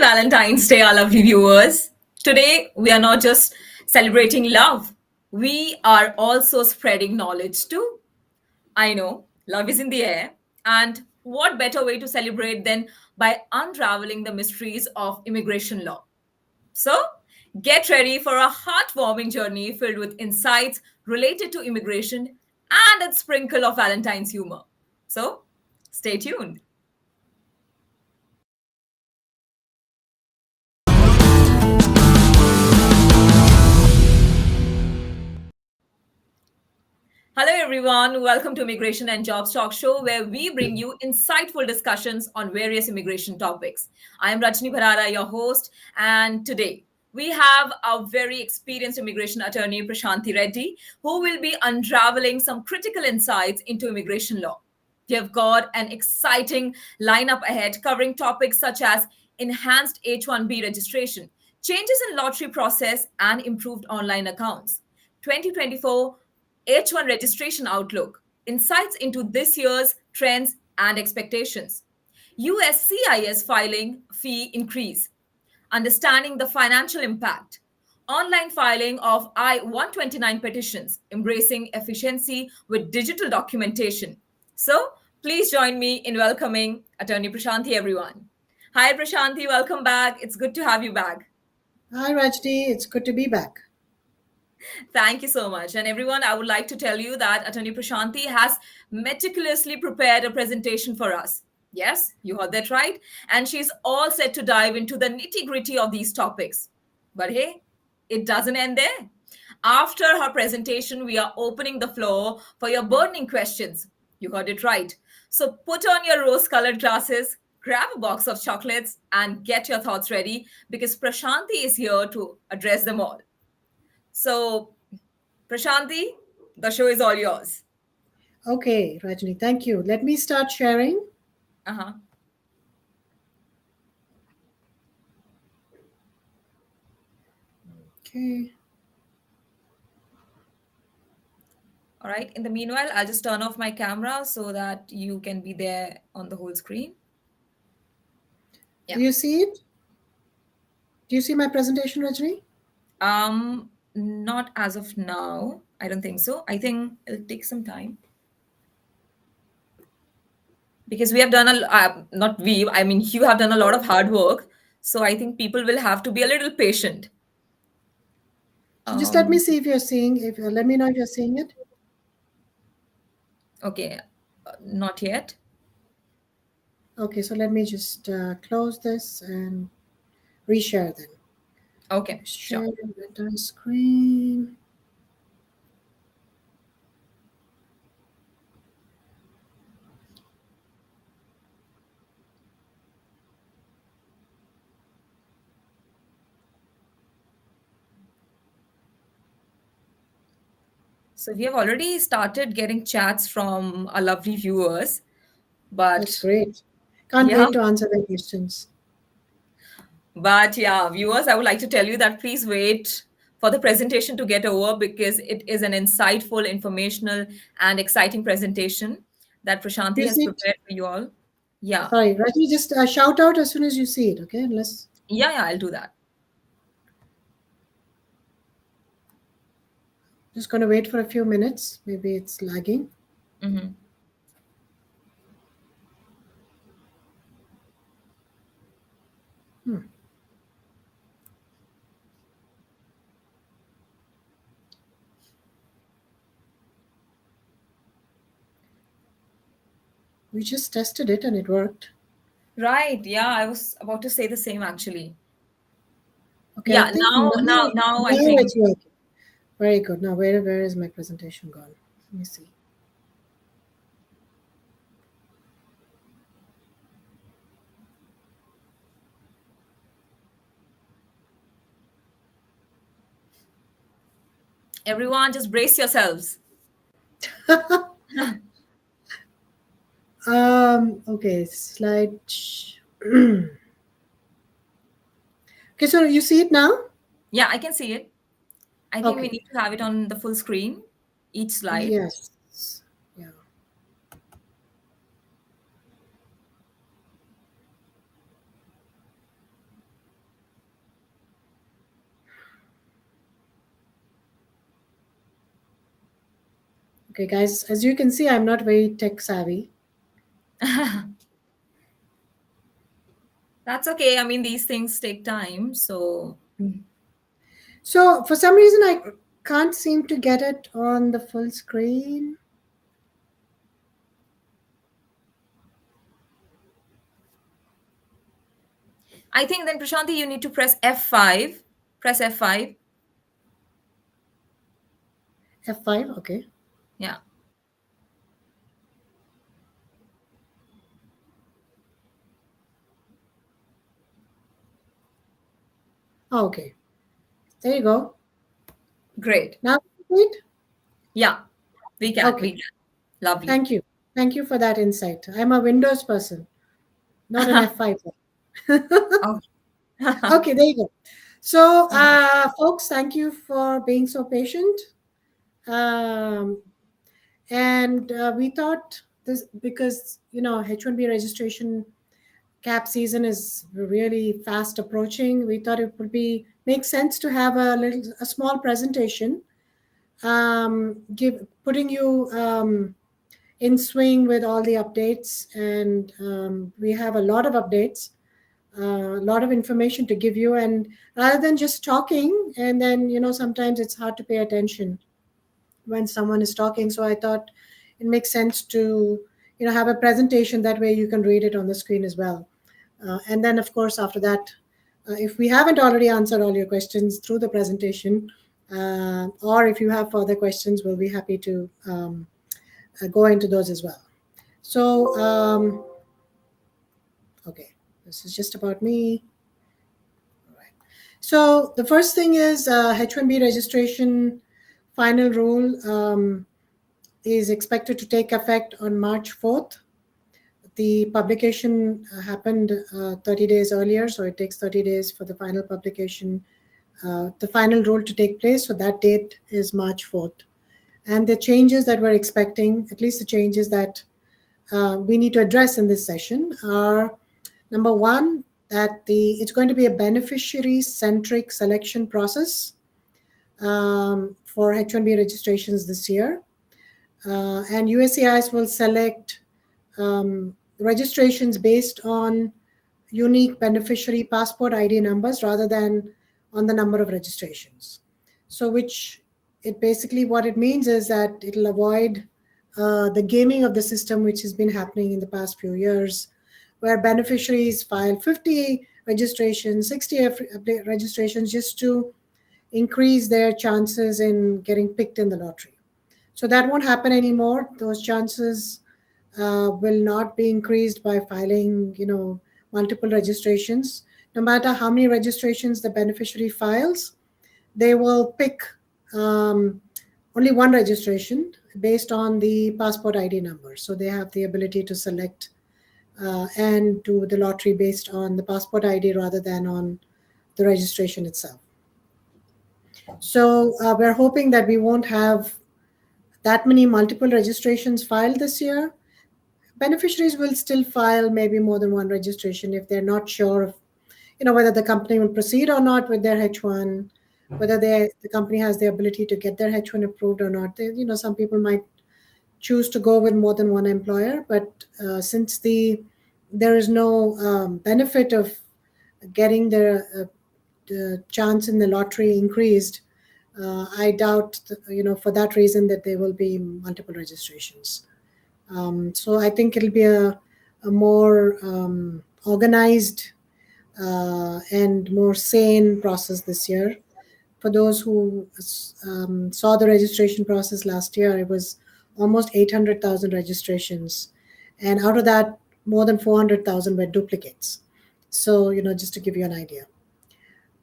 Valentine's Day, our lovely viewers. Today, we are not just celebrating love, we are also spreading knowledge too. I know, love is in the air. And what better way to celebrate than by unraveling the mysteries of immigration law? So, get ready for a heartwarming journey filled with insights related to immigration and a sprinkle of Valentine's humor. So, stay tuned. Hello, everyone. Welcome to Immigration and Jobs Talk Show, where we bring you insightful discussions on various immigration topics. I am Rajni Bharara, your host, and today we have our very experienced immigration attorney, Prashanthi Reddy, who will be unraveling some critical insights into immigration law. We have got an exciting lineup ahead covering topics such as enhanced H1B registration, changes in lottery process, and improved online accounts. 2024 H1 registration outlook, insights into this year's trends and expectations. USCIS filing fee increase, understanding the financial impact. Online filing of I-129 petitions, embracing efficiency with digital documentation. So, please join me in welcoming Attorney Prashanthi, everyone. Hi, Prashanthi, welcome back. It's good to have you back. Hi, Rajni. It's good to be back. Thank you so much. And everyone, I would like to tell you that Attorney Prashanthi has meticulously prepared a presentation for us. Yes, you heard that right. And she's all set to dive into the nitty gritty of these topics. But hey, it doesn't end there. After her presentation, we are opening the floor for your burning questions. You heard it right. So put on your rose colored glasses, grab a box of chocolates, and get your thoughts ready because Prashanthi is here to address them all. So, Prashanthi, the show is all yours. Okay, Rajni, thank you. Let me start sharing. Uh-huh. Okay. All right. In the meanwhile, I'll just turn off my camera so that you can be there on the whole screen. Do Yeah. you see it? Do you see my presentation, Rajni? Not as of now. I don't think so. I think it'll take some time because we have done not we. I mean, you have done a lot of hard work. So I think people will have to be a little patient. So just let me Um. see if you're seeing. If let me know if you're seeing it. Okay. Not yet. Okay, so let me just close this and reshare then. Okay. Share Sure. the entire screen. So we have already started getting chats from our lovely viewers, That's but great. Can't yeah, wait to answer their questions. viewers, I would like to tell you that please wait for the presentation to get over because it is an insightful, informational, and exciting presentation that Do Prashanthi you has see it? prepared for you all. Yeah, Sorry, Rajni, just shout out as soon as you see it. Okay, unless yeah, I'll do that. just going to wait for a few minutes. Maybe it's lagging. Hmm. Hmm. We just tested it and it worked. Right. Yeah, I was about to say the same actually. Okay, I Yeah. think Now, I now think. it's working. Very good. Now where is my presentation gone? Let me see. Everyone, just brace yourselves. Okay, slide. Okay, so you see it now? Yeah, I can see it. I think we Okay. need to have it on the full screen, each slide. Yes. Yeah. Okay, guys, as you can see, I'm not very tech savvy. That's okay. I mean, these things take time. So So for some reason, I can't seem to get it on the full screen. I think then, Prashanthi, you need to press F5. Press F5. F5, okay. Yeah. Oh, okay. There you go. Great. Now, wait. Yeah. We can. We Okay. can. Lovely. Thank you. Thank you for that insight. I'm a Windows person, not an F5. Oh. Okay, there you go. So, folks, thank you for being so patient. Um, and we thought this because H1B registration cap season is really fast approaching. We thought it would be make sense to have a small presentation, give putting you in swing with all the updates, and we have a lot of updates, a lot of information to give you, and rather than just talking, and then sometimes it's hard to pay attention when someone is talking. So I thought it makes sense to have a presentation, that way you can read it on the screen as well. And then, of course, after that, if we haven't already answered all your questions through the presentation, or if you have further questions, we'll be happy to go into those as well. So, okay, this is just about me. All right. So the first thing is H1B registration final rule is expected to take effect on March 4th. The publication happened 30 days earlier, so it takes 30 days for the final publication, the final rule to take place. So that date is March 4th. And the changes that we're expecting, at least the changes that we need to address in this session, are number one, that it's going to be a beneficiary-centric selection process for H1B registrations this year. And USCIS will select registrations based on unique beneficiary passport ID numbers rather than on the number of registrations. So what it means is that it'll avoid the gaming of the system, which has been happening in the past few years, where beneficiaries file 50 registrations, 60 registrations just to increase their chances in getting picked in the lottery. So that won't happen anymore. Those chances will not be increased by filing, multiple registrations. No matter how many registrations the beneficiary files, they will pick only one registration based on the passport ID number. So they have the ability to select and do the lottery based on the passport ID rather than on the registration itself. So we're hoping that we won't have that many multiple registrations filed this year. Beneficiaries will still file maybe more than one registration if they're not sure of, whether the company will proceed or not with their H1, whether the company has the ability to get their H1 approved or not. Some people might choose to go with more than one employer, but since there is no benefit of getting the chance in the lottery increased, I doubt, for that reason, that there will be multiple registrations. So I think it'll be a more organized and more sane process this year. For those who saw the registration process last year, it was almost 800,000 registrations. And out of that, more than 400,000 were duplicates. So, just to give you an idea.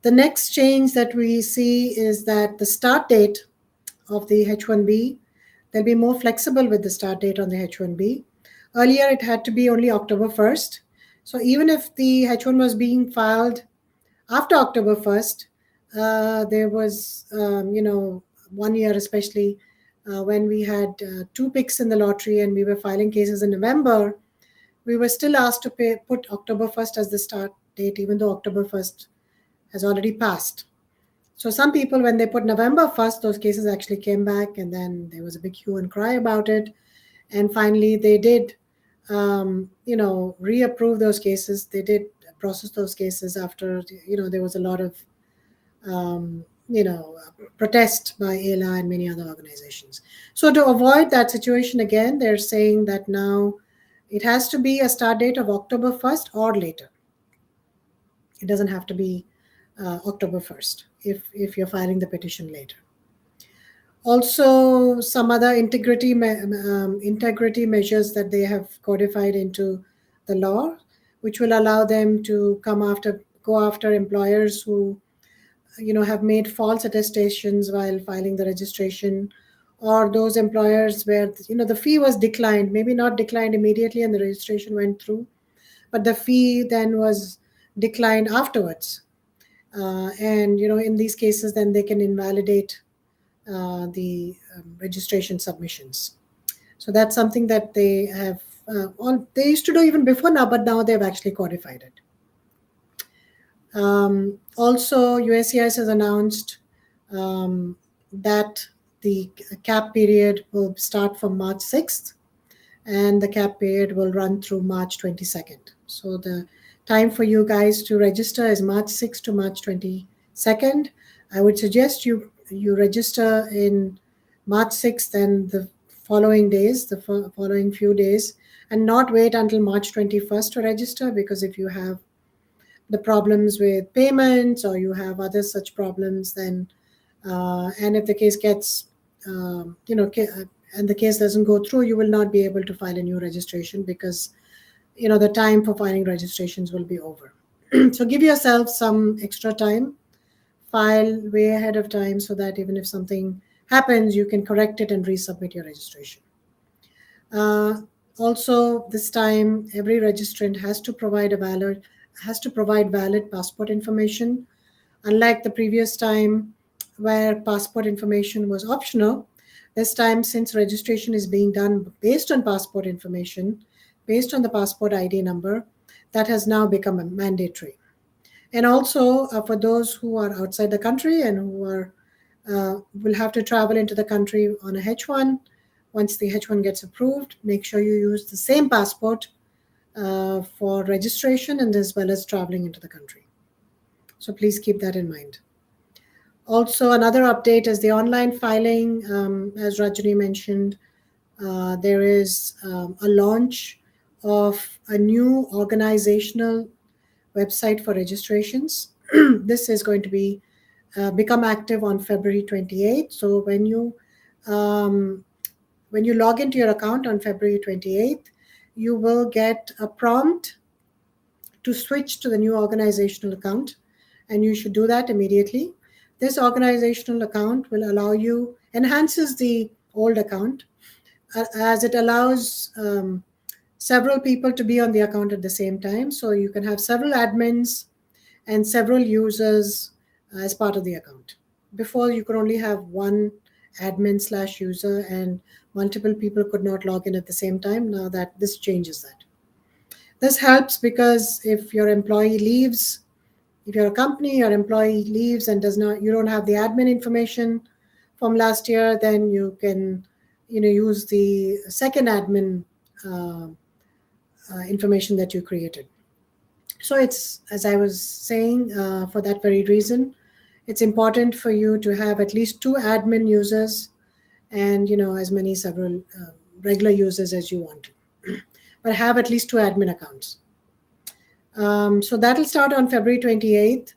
The next change that we see is that the start date of the H1B, they'll be more flexible with the start date on the H1B. Earlier, it had to be only October 1st. So even if the H1 was being filed after October 1st, there was, 1 year, especially when we had two picks in the lottery and we were filing cases in November, we were still asked to put October 1st as the start date, even though October 1st has already passed. So some people, when they put November 1st, those cases actually came back, and then there was a big hue and cry about it. And finally, they did, reapprove those cases. They did process those cases after, there was a lot of, protest by AILA and many other organizations. So to avoid that situation again, they're saying that now it has to be a start date of October 1st or later. It doesn't have to be October 1st if you're filing the petition later. Also, some other integrity measures that they have codified into the law, which will allow them to go after employers who have made false attestations while filing the registration, or those employers where the fee was declined, maybe not declined immediately and the registration went through, but the fee then was declined afterwards. And in these cases, then they can invalidate the registration submissions. So that's something that they have they used to do even before now, but now they've actually codified it. Also, USCIS has announced that the cap period will start from March 6th, and the cap period will run through March 22nd. So the time for you guys to register is March 6th to March 22nd. I would suggest you register in March 6th and the following days, the following few days, and not wait until March 21st to register, because if you have the problems with payments or you have other such problems, then and if the case gets and the case doesn't go through, you will not be able to file a new registration, because the time for filing registrations will be over. So give yourself some extra time, file way ahead of time, so that even if something happens, you can correct it and resubmit your registration. Also, this time, every registrant has to provide valid passport information. Unlike the previous time where passport information was optional, this time, since registration is being done based on passport information, based on the passport ID number, that has now become mandatory. And also, for those who are outside the country and who will have to travel into the country on a H1, once the H1 gets approved, make sure you use the same passport for registration and as well as traveling into the country. So please keep that in mind. Also, another update is the online filing. As Rajni mentioned, there is a launch of a new organizational website for registrations. This is going to be become active on February 28th. So when you log into your account on February 28th, you will get a prompt to switch to the new organizational account, and you should do that immediately. This organizational account will enhances the old account, as it allows several people to be on the account at the same time. So you can have several admins and several users as part of the account. Before, you could only have one admin/user and multiple people could not log in at the same time. Now that this changes that. This helps because if your employee leaves, if you're a company, your employee leaves and you don't have the admin information from last year, then you can use the second admin information that you created. So it's, as I was saying, for that very reason, it's important for you to have at least 2 admin users and as many several regular users as you want to, but have at least 2 admin accounts. So that will start on February 28th.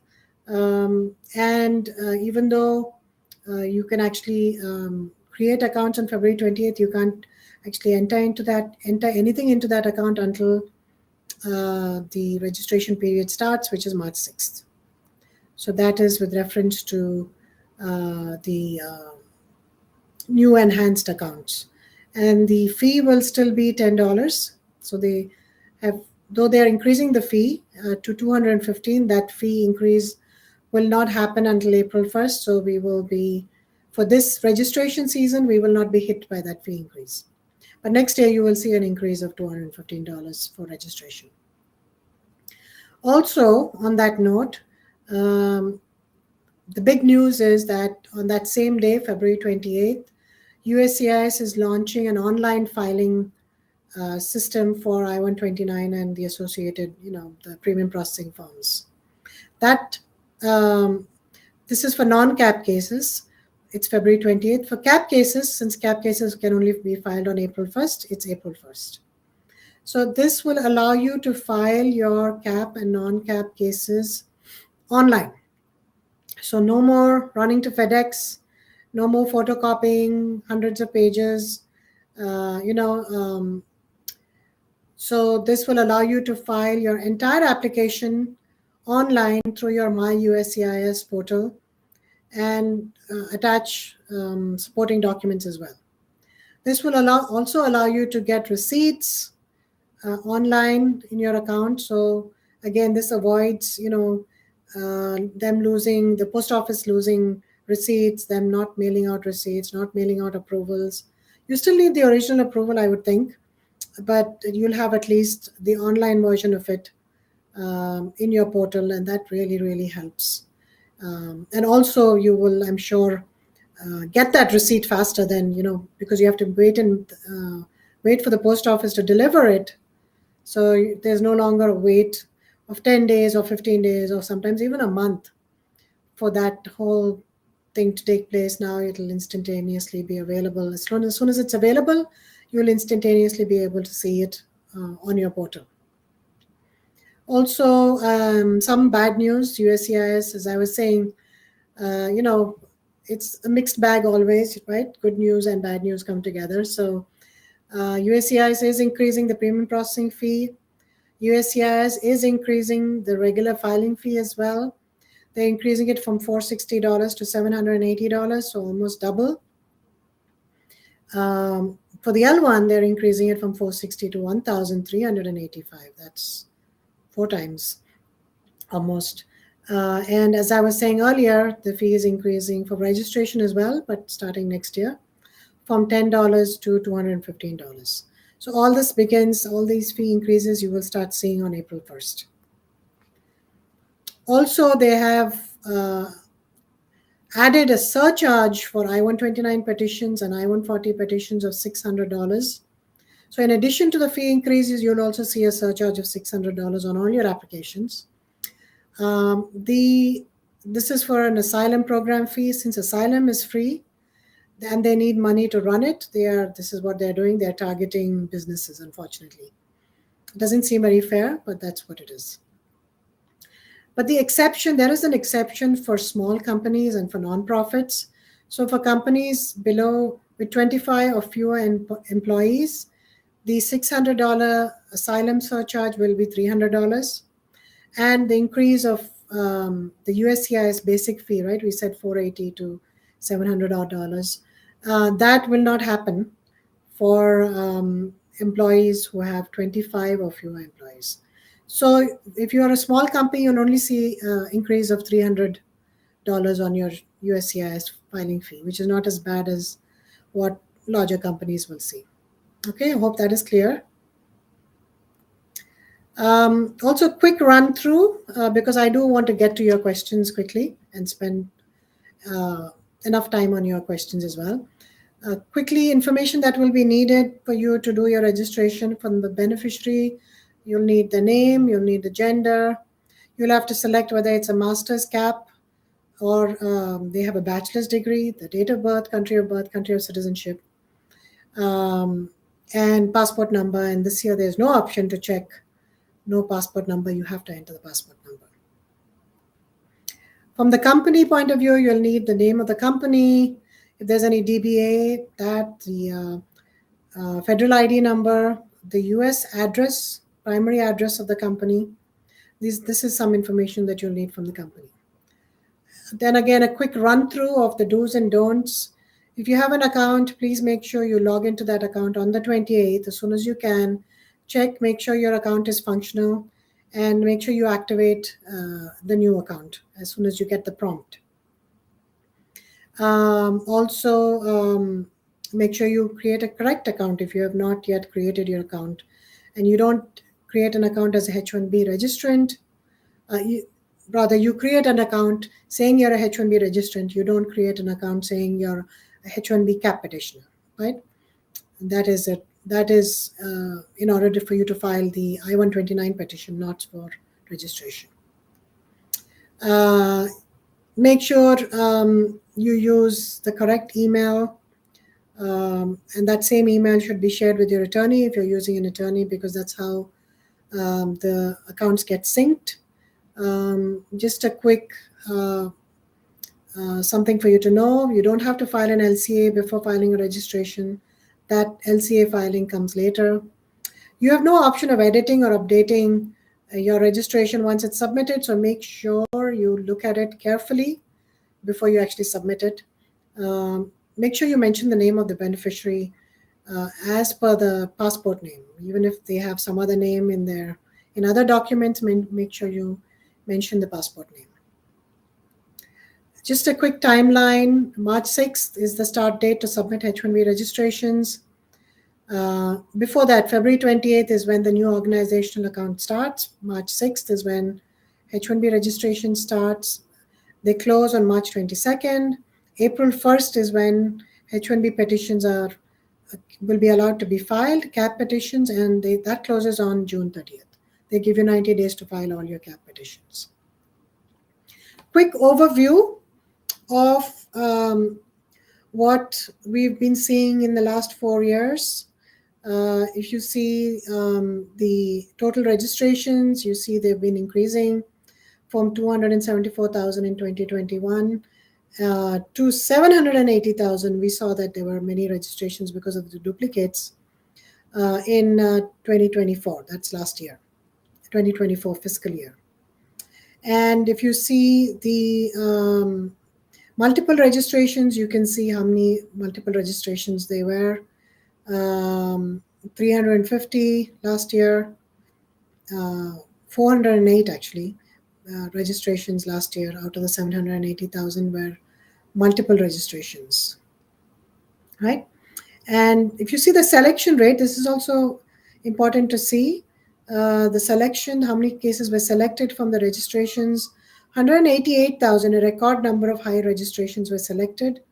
And even though you can actually create accounts on February 20th, you can't actually enter anything into that account until the registration period starts, which is March 6th. So that is with reference to the new enhanced accounts. And the fee will still be $10. So though they are increasing the fee to $215, that fee increase will not happen until April 1st. So for this registration season, we will not be hit by that fee increase. But next year, you will see an increase of $215 for registration. Also, on that note, the big news is that on that same day, February 28th, USCIS is launching an online filing system for I-129 and the associated, the premium processing firms. That this is for non-cap cases. It's February 28th. For cap cases, since cap cases can only be filed on April 1st, it's April 1st. So this will allow you to file your cap and non-cap cases online. So no more running to FedEx, no more photocopying hundreds of pages. So this will allow you to file your entire application online through your My USCIS portal and attach supporting documents as well. This will also allow you to get receipts online in your account. So again, this avoids them losing, the post office losing receipts, them not mailing out receipts, not mailing out approvals. You still need the original approval, I would think, but you'll have at least the online version of it in your portal, and that really, really helps. And also you will, I'm sure, get that receipt faster than, because you have to wait for the post office to deliver it. So there's no longer a wait of 10 days or 15 days or sometimes even a month for that whole thing to take place. Now it'll instantaneously be available. As soon as it's available, you'll instantaneously be able to see it on your portal. Also, some bad news. USCIS, as I was saying, it's a mixed bag always, right? Good news and bad news come together. So USCIS is increasing the premium processing fee. USCIS is increasing the regular filing fee as well. They're increasing it from $460 to $780, so almost double. For the L1, they're increasing it from $460 to $1,385. That's 4 times almost. And as I was saying earlier, the fee is increasing for registration as well, but starting next year from $10 to $215. So all these fee increases you will start seeing on April 1st. Also, they have added a surcharge for I-129 petitions and I-140 petitions of $600. So in addition to the fee increases, you'll also see a surcharge of $600 on all your applications. This is for an asylum program fee. Since asylum is free and they need money to run it, this is what they're doing. They're targeting businesses, unfortunately. It doesn't seem very fair, but that's what it is. But there is an exception for small companies and for nonprofits. So for companies with 25 or fewer employees, the $600 asylum surcharge will be $300. And the increase of the USCIS basic fee, right? We said $480 to $700. That will not happen for employees who have 25 or fewer employees. So if you are a small company, you'll only see increase of $300 on your USCIS filing fee, which is not as bad as what larger companies will see. Okay, I hope that is clear. Also, quick run through, because I do want to get to your questions quickly and spend enough time on your questions as well. Quickly, information that will be needed for you to do your registration from the beneficiary. You'll need the name, you'll need the gender. You'll have to select whether it's a master's cap or they have a bachelor's degree, the date of birth, country of citizenship, and passport number. And this year, there's no option to check no passport number. You have to enter the passport number. From the company point of view, you'll need the name of the company. If there's any DBA, the federal ID number, the US address, primary address of the company. This is some information that you'll need from the company. Then again, a quick run through of the do's and don'ts. If you have an account, please make sure you log into that account on the 28th as soon as you can. Make sure your account is functional, and make sure you activate the new account as soon as you get the prompt. Also, make sure you create a correct account if you have not yet created your account and you don't create an account as a H1B registrant. rather you create an account saying you're a H1B registrant. You don't create an account saying you're a H1B Cap petitioner, right? That is it. That is in order for you to file the I-129 petition, not for registration. Uh, Make sure you use the correct email, and that same email should be shared with your attorney if you're using an attorney, because that's how the accounts get synced. Just a quick something for you to know: you don't have to file an LCA before filing a registration. That LCA filing comes later. You have no option of editing or updating your registration once it's submitted, so make sure you look at it carefully before you actually submit it. Make sure you mention the name of the beneficiary as per the passport name. Even if they have some other name in other documents, make sure you mention the passport name. Just a quick timeline: March 6th is the start date to submit H1B registrations. Before that, February 28th is when the new organizational account starts. March 6th is when H1B registration starts. They close on March 22nd. April 1st is when H1B petitions will be allowed to be filed, CAP petitions, and that closes on June 30th. They give you 90 days to file all your CAP petitions. Quick overview of what we've been seeing in the last 4 years. If you see the total registrations, you see they've been increasing from 274,000 in 2021 to 780,000. We saw that there were many registrations because of the duplicates in 2024. That's last year, 2024 fiscal year. And if you see the multiple registrations, you can see how many multiple registrations they were. 350 last year, 408 actually. Registrations last year out of the 780,000 were multiple registrations, right? And if you see the selection rate, this is also important to see. The selection, how many cases were selected from the registrations: 188,000, a record number of high registrations were selected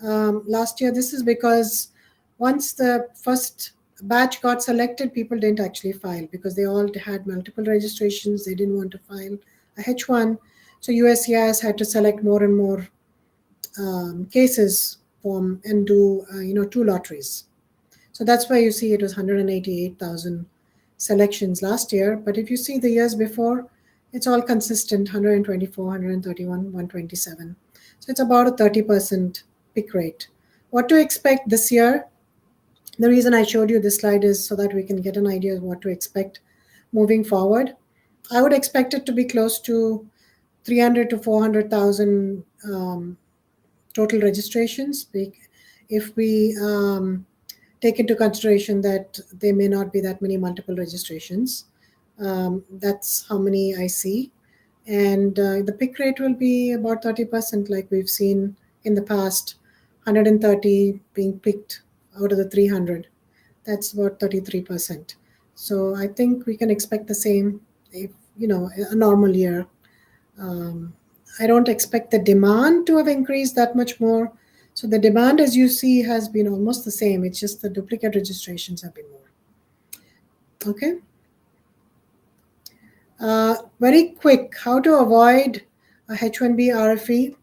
last year. This is because once the first batch got selected, people didn't actually file because they all had multiple registrations. They didn't want to file a H1. So USCIS had to select more and more cases and do 2 lotteries. So that's why you see it was 188,000 selections last year. But if you see the years before, it's all consistent: 124, 131, 127. So it's about a 30% pick rate. What to expect this year? The reason I showed you this slide is so that we can get an idea of what to expect moving forward. I would expect it to be close to 300 to 400,000 total registrations. If we take into consideration that there may not be that many multiple registrations, that's how many I see. And the pick rate will be about 30%, like we've seen in the past. 130 being picked out of the 300. That's about 33%. So I think we can expect the same if, a normal year. I don't expect the demand to have increased that much more. So the demand, as you see, has been almost the same. It's just the duplicate registrations have been more. Okay. Very quick, how to avoid a H1B RFE.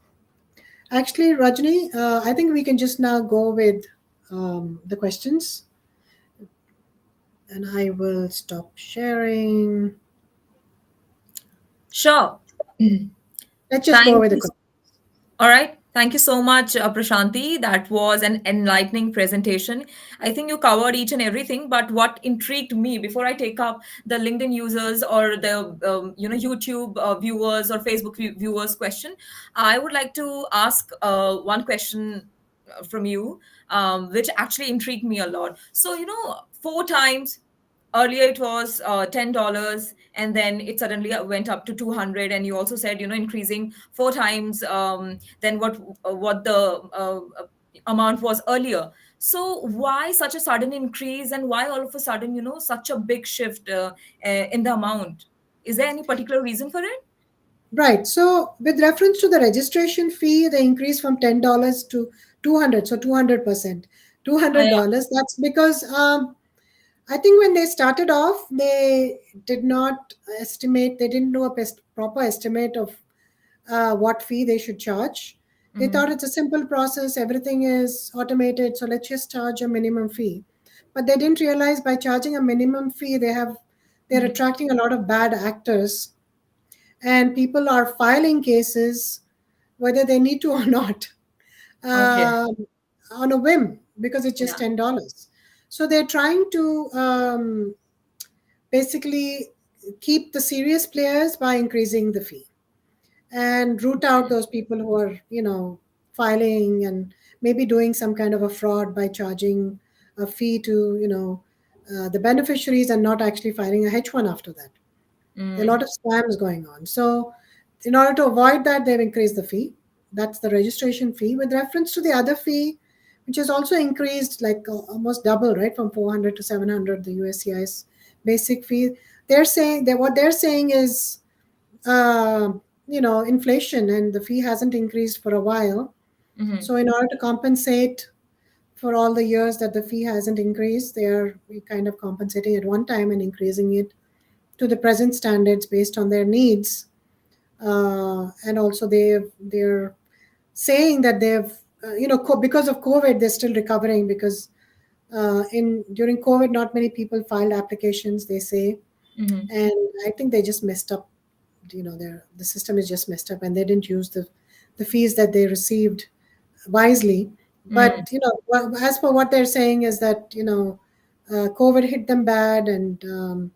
Actually, Rajni, I think we can just now go with the questions. And I will stop sharing. Sure. Let's just go with the questions. All right. Thank you so much, Prashanthi. That was an enlightening presentation. I think you covered each and everything. But what intrigued me before I take up the LinkedIn users or the YouTube viewers or Facebook viewers question, I would like to ask one question from you, which actually intrigued me a lot. So 4 times. Earlier it was $10, and then it suddenly went up to 200, and you also said increasing 4 times than what the amount was earlier. So why such a sudden increase, and why all of a sudden such a big shift in the amount? Is there any particular reason for it? Right. So, with reference to the registration fee, they increased from $10 to 200. So, 200%. Yeah. $200. That's because I think when they started off, they did not estimate, they didn't do a proper estimate of what fee they should charge. They Mm-hmm. thought it's a simple process, everything is automated, so let's just charge a minimum fee. But they didn't realize by charging a minimum fee, they're Mm-hmm. attracting a lot of bad actors, and people are filing cases whether they need to or not, Okay. um, on a whim because it's just Yeah. $10. So they're trying to basically keep the serious players by increasing the fee and root out those people who are, filing and maybe doing some kind of a fraud by charging a fee to, the beneficiaries and not actually filing a H1 after that. There are a Mm. lot of scams going on. So, in order to avoid that, they've increased the fee. That's the registration fee. With reference to the other fee, which has also increased like almost double, right, from 400 to 700, the USCIS basic fee. What they're saying is, uh, inflation, and the fee hasn't increased for a while. Mm-hmm. So, in order to compensate for all the years that the fee hasn't increased, they are kind of compensating at one time and increasing it to the present standards based on their needs. And also they're saying that they've because of COVID they're still recovering, because in during COVID not many people filed applications, they say. Mm-hmm. And I think they just messed up. The system is just messed up, and they didn't use the fees that they received wisely. Mm. But as per what they're saying is that COVID hit them bad, and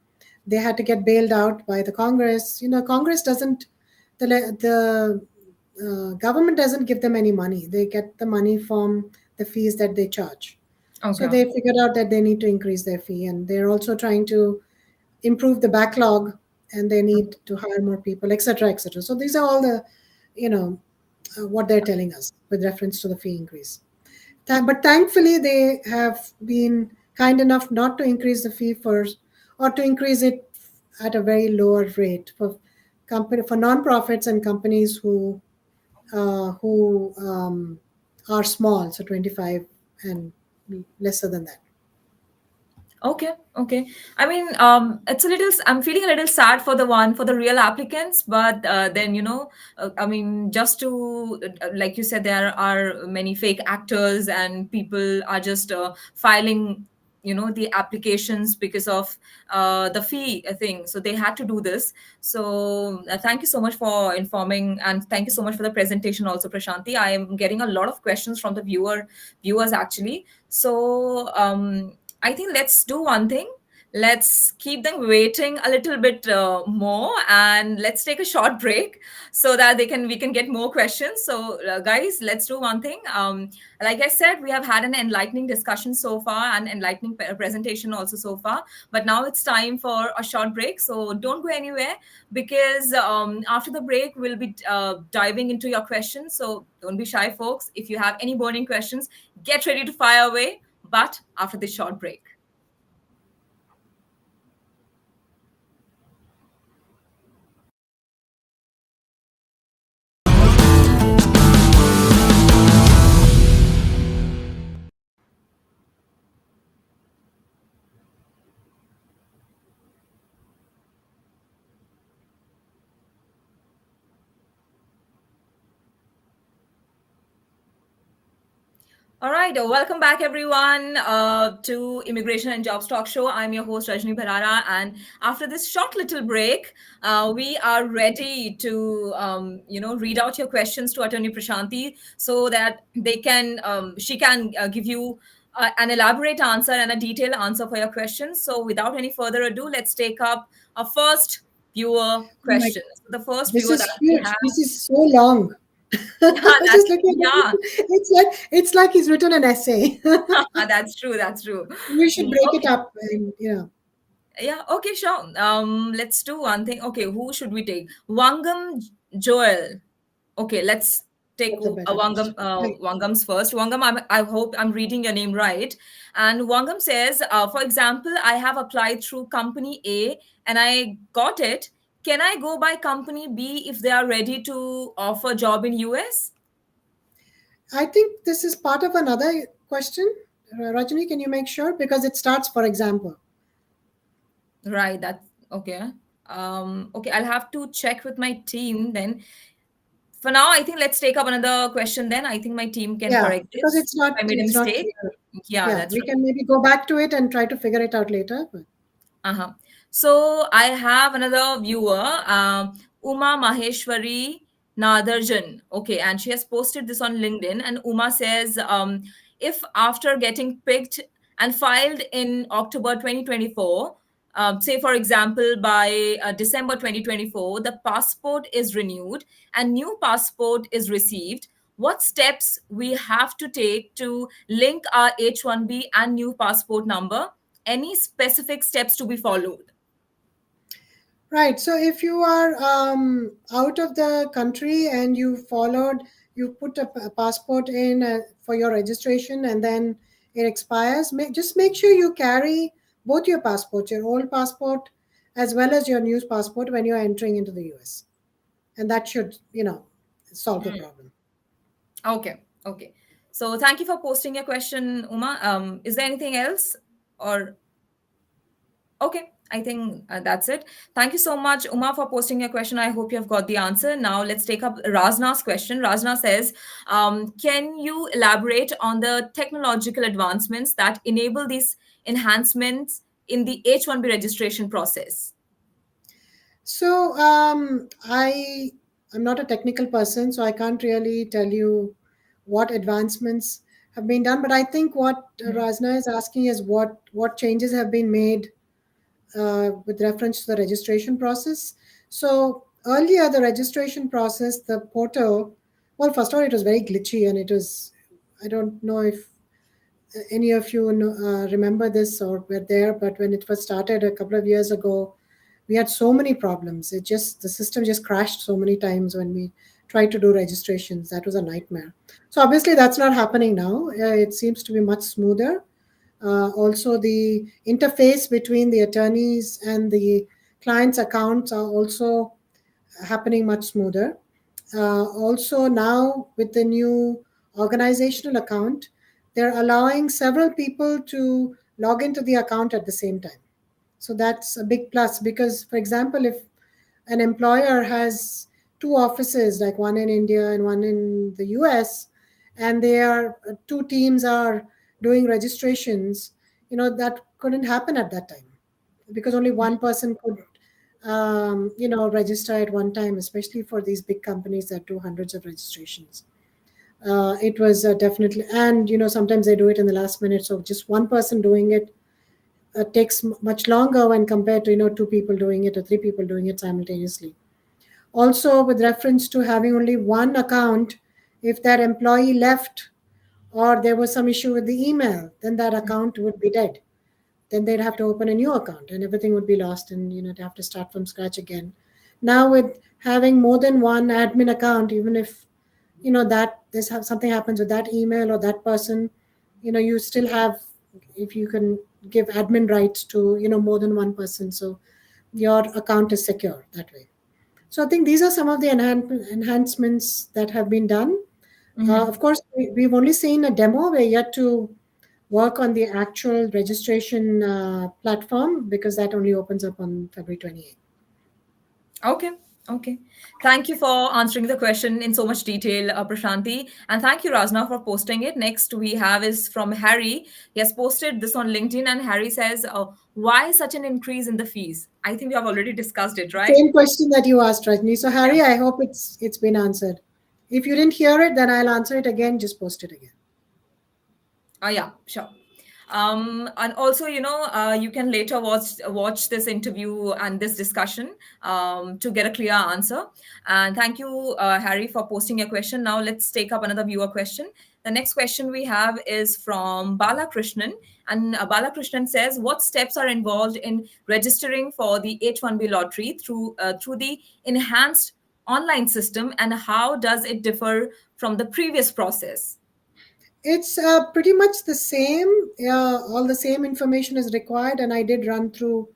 they had to get bailed out by the Congress. Congress doesn't, the government doesn't give them any money. They get the money from the fees that they charge. So Okay. they figured out that they need to increase their fee, and they're also trying to improve the backlog, and they need to hire more people, etc., etc. So these are all the, you know, what they're telling us with reference to the fee increase. But thankfully, they have been kind enough not to increase the fee first, or to increase it at a very lower rate for nonprofits and companies who are small, so 25 and lesser than that. Okay, okay. I mean, it's a little. I'm feeling a little sad for the real applicants, but then I mean, just to like you said, there are many fake actors, and people are just filing, the applications because of the fee thing. So they had to do this. So thank you so much for informing, and thank you so much for the presentation, also, Prashanthi. I am getting a lot of questions from the viewers actually. So I think let's do one thing. Let's keep them waiting a little bit more, and let's take a short break so that we can get more questions. So, guys, let's do one thing. Like I said, we have had an enlightening discussion so far, and enlightening presentation also so far. But now it's time for a short break. So don't go anywhere, because after the break we'll be diving into your questions. So don't be shy, folks. If you have any burning questions, get ready to fire away, but after this short break. All right, welcome back, everyone, to Immigration and Jobs Talk Show. I'm your host, Rajni Bharara, and after this short little break, we are ready to, read out your questions to Attorney Prashanthi so that she can give you an elaborate answer and a detailed answer for your questions. So, without any further ado, let's take up our first viewer Oh my, question. So the first this viewer is that we huge. have, This is so long. yeah, I was that's just looking at yeah, it. It's like he's written an essay. that's true. That's true. We should break it Okay. up, and Yeah, okay, sure. Let's do one thing. Okay, who should we take? Wangam Joel. Okay, let's take that's a better question. Right. Wangam's first. Wangam, I hope I'm reading your name right. And Wangam says, for example, I have applied through company A and I got it. Can I go by company B if they are ready to offer job in US? I think this is part of another question. Rajni, can you make sure? Because it starts, for example. Right, that's okay. Okay, I'll have to check with my team then. For now, I think let's take up another question then. I think my team can Yeah, correct because this if I made a it's not mistake. clear. Yeah, Yeah, that's we right. can maybe go back to it and try to figure it out later. But Uh-huh. So I have another viewer, Uma Maheshwari Nadarjan. Okay, and she has posted this on LinkedIn. And Uma says, if after getting picked and filed in October 2024, say for example by December 2024, the passport is renewed and new passport is received. What steps we have to take to link our H1B and new passport number? Any specific steps to be followed? right. So if you are out of the country and you put a passport in for your registration and then it expires, just make sure you carry both your passports, your old passport as well as your new passport when you're entering into the US. And that should, solve the problem. Okay, okay. So thank you for posting your question, Uma. Is there anything else? Or okay, I think that's it. Thank you so much, Uma, for posting your question. I hope you have got the answer. Now let's take up Rajna's question. Rajna says, can you elaborate on the technological advancements that enable these enhancements in the H1B registration process? So I'm not a technical person, so I can't really tell you what advancements have been done. But I think what Rajna is asking is what changes have been made with reference to the registration process. So earlier, the registration process, the portal, well, first of all, it was very glitchy, and it was, I don't know if any of you remember this or were there, but when it was started a couple of years ago, we had so many problems. The system just crashed so many times when we tried to do registrations. That was a nightmare. So obviously that's not happening now. It seems to be much smoother. Also, the interface between the attorneys and the clients' accounts are also happening much smoother. Also, now with the new organizational account, they're allowing several people to log into the account at the same time. So that's a big plus because, for example, if an employer has two offices, like one in India and one in the US, and two teams are doing registrations, that couldn't happen at that time because only one person could register at one time, especially for these big companies that do hundreds of registrations. It was definitely, and sometimes they do it in the last minute, so just one person doing it takes much longer when compared to two people doing it or three people doing it simultaneously. Also, with reference to having only one account, if that employee left or there was some issue with the email, then that account would be dead. Then they'd have to open a new account and everything would be lost and they'd have to start from scratch again. Now with having more than one admin account, even if that something happens with that email or that person, you still have, if you can give admin rights to more than one person, so your account is secure that way. So I think these are some of the enhancements that have been done. Of course, we've only seen a demo. We're yet to work on the actual registration platform because that only opens up on February 28th. Okay. Okay. Thank you for answering the question in so much detail, Prashanthi. And thank you, Rajna, for posting it. Next, we have is from Harry. He has posted this on LinkedIn, and Harry says, why such an increase in the fees? I think we have already discussed it, right? Same question that you asked, Rajni. So, Yeah. Harry, I hope it's been answered. If you didn't hear it, then I'll answer it again. Just post it again. Yeah, sure. And also, you can later watch this interview and this discussion to get a clear answer. And thank you, Harry, for posting your question. Now let's take up another viewer question. The next question we have is from Balakrishnan, and Balakrishnan says, "What steps are involved in registering for the H1B lottery through the enhanced online system, and how does it differ from the previous process?" It's pretty much the same. All the same information is required, and I did run through,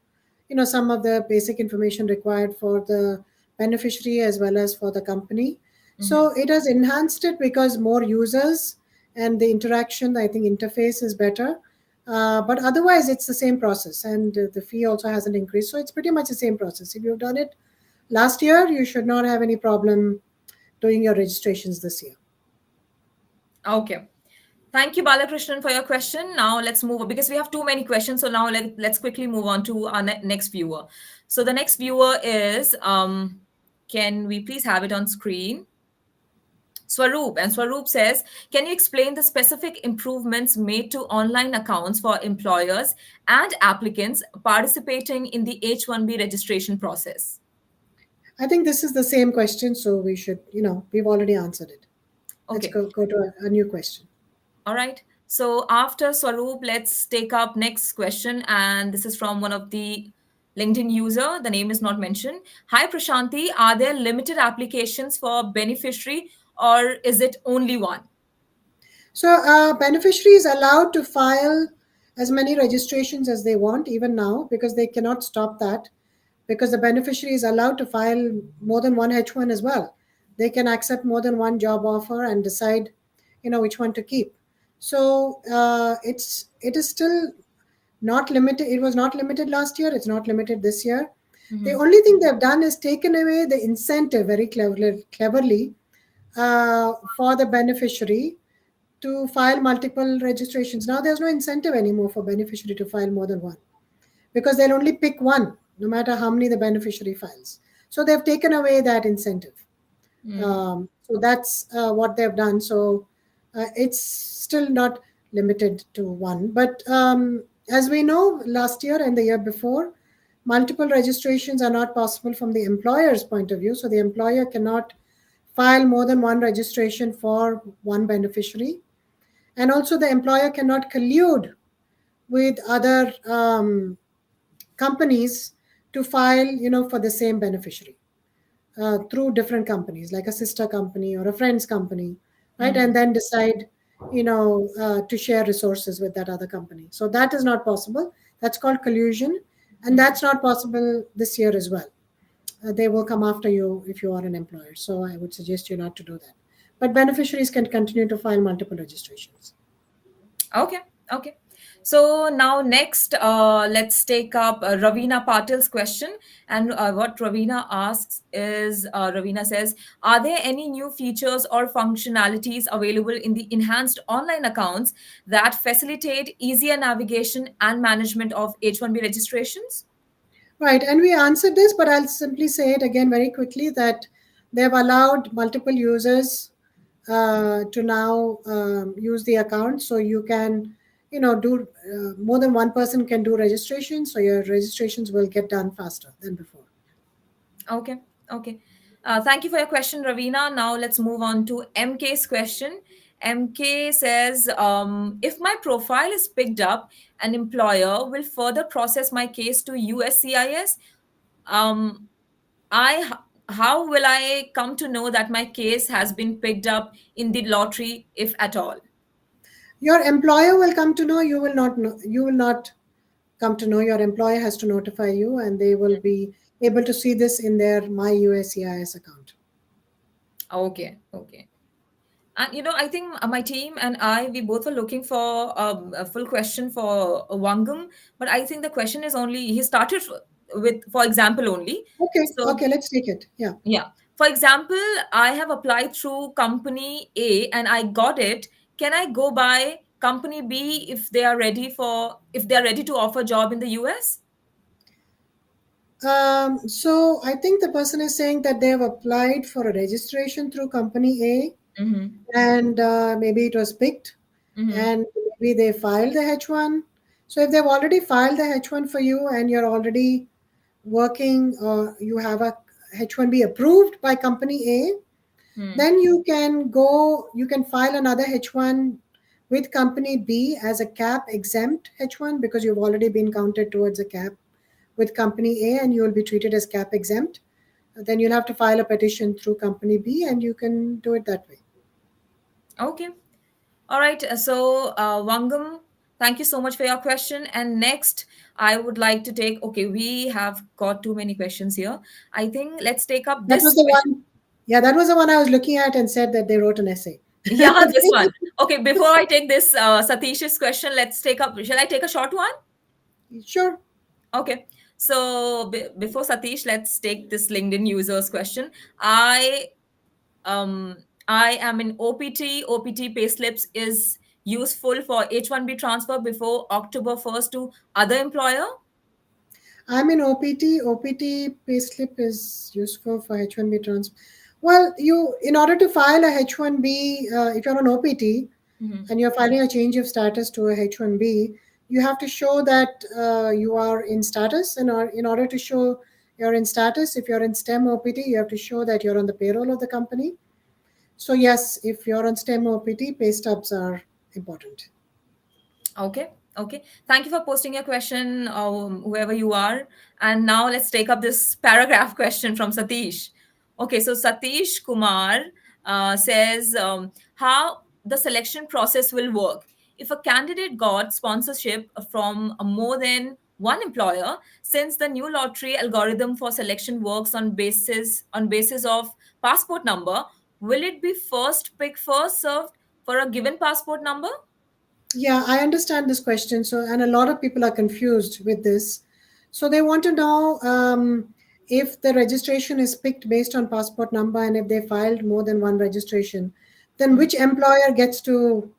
some of the basic information required for the beneficiary as well as for the company. So it has enhanced it because more users and the interaction, I think, interface is better. But otherwise, it's the same process, and the fee also hasn't increased. So it's pretty much the same process. If you've done it last year, you should not have any problem doing your registrations this year. Okay. Thank you, Balakrishnan, for your question. Now let's move on because we have too many questions. So now let's quickly move on to our next viewer. So the next viewer is, can we please have it on screen? Swaroop. And Swaroop says, can you explain the specific improvements made to online accounts for employers and applicants participating in the H1B registration process? I think this is the same question, so we should, we've already answered it. Let's Okay. go to a new question. All right. So after Swaroop, let's take up next question. And this is from one of the LinkedIn user. The name is not mentioned. Hi, Prashanthi. Are there limited applications for beneficiary or is it only one? So beneficiary is allowed to file as many registrations as they want, even now, because they cannot stop that, because the beneficiary is allowed to file more than one H1 as well. They can accept more than one job offer and decide, which one to keep. So it is still not limited. It was not limited last year. It's not limited this year. The only thing they've done is taken away the incentive very cleverly for the beneficiary to file multiple registrations. Now there's no incentive anymore for beneficiary to file more than one, because they'll only pick one no matter how many the beneficiary files. So they've taken away that incentive. So that's what they've done. So it's still not limited to one. But as we know, last year and the year before, multiple registrations are not possible from the employer's point of view. So the employer cannot file more than one registration for one beneficiary. And also the employer cannot collude with other companies to file, for the same beneficiary through different companies, like a sister company or a friend's company, right? And then decide, to share resources with that other company. So that is not possible. That's called collusion, and that's not possible this year as well. They will come after you if you are an employer. So I would suggest you not to do that. But beneficiaries can continue to file multiple registrations. Okay. Okay. So now next, let's take up Ravina Patil's question. And what Ravina asks is, Ravina says, are there any new features or functionalities available in the enhanced online accounts that facilitate easier navigation and management of H1B registrations? Right, and we answered this, but I'll simply say it again very quickly that they've allowed multiple users to now use the account. So you can, do more than one person can do registration. So your registrations will get done faster than before. Okay. Okay. Thank you for your question, Ravina. Now let's move on to MK's question. MK says, if my profile is picked up, an employer will further process my case to USCIS. Um, how will I come to know that my case has been picked up in the lottery, if at all? Your employer will come to know. You will not know. You will not come to know. Your employer has to notify you, and they will be able to see this in their My USCIS account. Okay. Okay. And I think my team and I, we both were looking for a full question for Wangam, but I think the question is only he started with for example only. Okay, So okay, let's take it. Yeah. yeah, for example, I have applied through company A and I got it. Can I go by company B if they are ready to offer job in the US? So I think the person is saying that they have applied for a registration through company A, Mm-hmm. and maybe it was picked, Mm-hmm. and maybe they filed the H1. So if they've already filed the H1 for you and you're already working, or you have a H1B approved by company A, then you can file another H1 with company B as a cap exempt H1, because you've already been counted towards a cap with company A and you will be treated as cap exempt. Then you'll have to file a petition through company B and you can do it that way. Okay. All right. So, Wangam, Thank you so much for your question. And next, I would like to take, okay, we have got too many questions here. I think let's take up That was this the question. one. Yeah, that was the one I was looking at and said that they wrote an essay. Yeah, this one. Okay, before I take this Satish's question, let's take up, shall I take a short one? Sure. Okay. So before Satish, let's take this LinkedIn user's question. I um I am in OPT. OPT payslips is useful for H1B transfer before October 1st to other employer. I'm in OPT. OPT payslip is useful for H1B trans. Well, in order to file a H1B, if you're on OPT Mhm. and you're filing a change of status to a H1B, you have to show that you are in status. And in order to show you're in status, if you're in STEM OPT, you have to show that you're on the payroll of the company. So, yes, if you're on STEM OPT, pay stubs are important. Okay. Okay. Thank you for posting your question, whoever you are. And now let's take up this paragraph question from Satish. Okay. So Satish Kumar says how the selection process will work. If a candidate got sponsorship from more than one employer, since the new lottery algorithm for selection works on basis of passport number, will it be first pick first served for a given passport number? Yeah, I understand this question. So, and a lot of people are confused with this. So, they want to know if the registration is picked based on passport number and if they filed more than one registration, then Mhm. which employer gets to,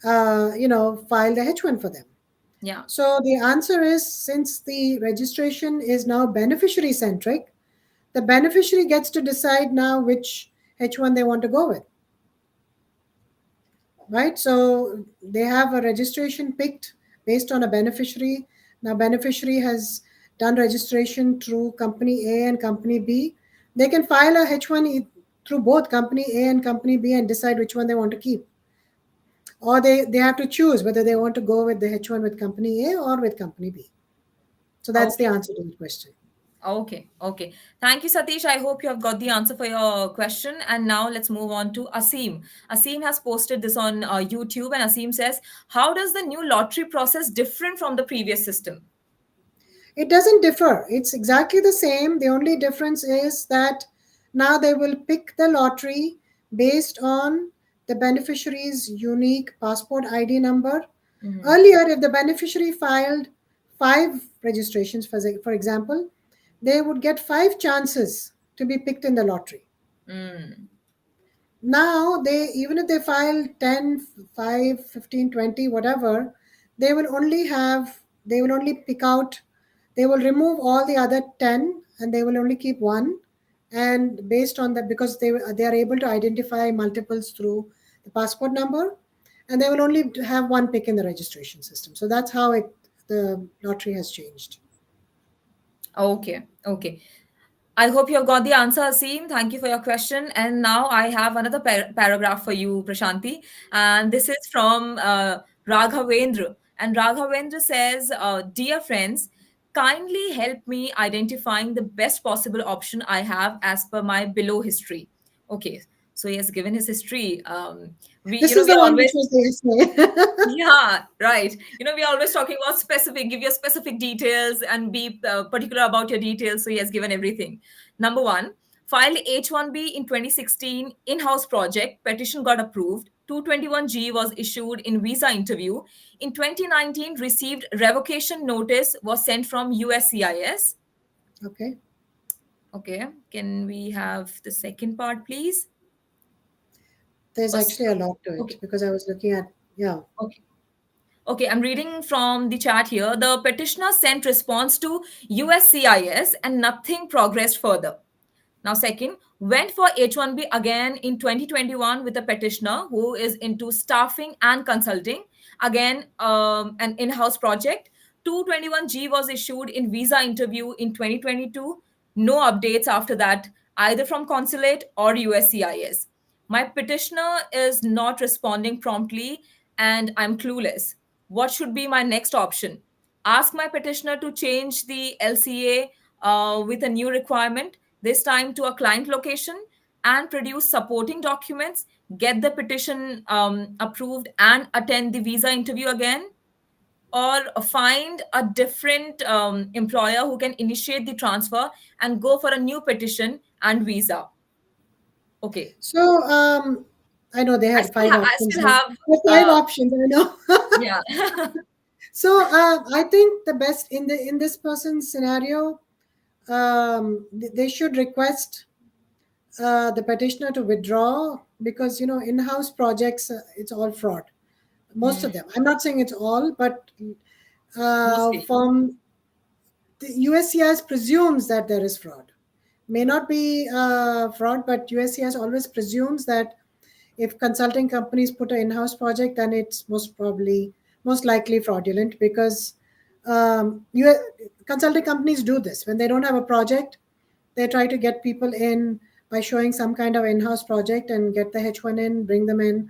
file the H1 for them? Yeah. So, the answer is since the registration is now beneficiary centric, the beneficiary gets to decide now which H1 they want to go with. Right? So they have a registration picked based on a beneficiary. Now, beneficiary has done registration through company A and company B. They can file a H1 through both company A and company B and decide which one they want to keep. Or they have to choose whether they want to go with the H1 with company A or with company B. So that's the Okay. answer to the question. Okay. Okay. Thank you, Satish. I hope you have got the answer for your question. And now let's move on to Asim. Asim has posted this on YouTube, and Asim says, "How does the new lottery process different from the previous system?" It doesn't differ. It's exactly the same. The only difference is that now they will pick the lottery based on the beneficiary's unique passport ID number. Mhm. Earlier, if the beneficiary filed five registrations, for example, they would get five chances to be picked in the lottery. Mm. Now, even if they file 10, 5, 15, 20, whatever, they will only pick out, they will remove all the other 10 and they will only keep one. And based on that, because they are able to identify multiples through the passport number, and they will only have one pick in the registration system. So that's how the lottery has changed. Okay. Okay. I hope you have got the answer, Asim. Thank you for your question. And now I have another paragraph for you, Prashanthi. And this is from Raghavendra. And Raghavendra says, "Dear friends, kindly help me identifying the best possible option I have as per my below history." Okay. So he has given his history. This is We the are one which always, was the essay. yeah, right. We're always talking about specific, give your specific details and be particular about your details. So he has given everything. Number one, filed H1B in 2016, in house project, petition got approved. 221G was issued in visa interview. In 2019, received revocation notice was sent from USCIS. Okay. Okay, can we have the second part, please? There's First, actually a lot to it okay, because I was looking at, yeah. okay. Okay, I'm reading from the chat here. The petitioner sent response to USCIS and nothing progressed further. Now, second, went for H1B again in 2021 with a petitioner who is into staffing and consulting. Again, an in house project. 221G was issued in visa interview in 2022. No updates after that, either from consulate or USCIS. My petitioner is not responding promptly, and I'm clueless. What should be my next option? Ask my petitioner to change the LCA with a new requirement, this time to a client location, and produce supporting documents, get the petition approved, and attend the visa interview again? or find a different employer who can initiate the transfer and go for a new petition and visa. Okay. So I know they had five I options. still have, There are five uh, options. I know. yeah. So I think the best in this person's scenario, they should request the petitioner to withdraw, because in-house projects, it's all fraud. Most Mm, of them. I'm not saying it's all, but mostly. from the USCIS presumes that there is fraud. May not be fraud, but USCIS always presumes that if consulting companies put an in-house project, then it's most likely fraudulent, because you consulting companies do this when they don't have a project. They try to get people in by showing some kind of in-house project and get the H1 in, bring them in,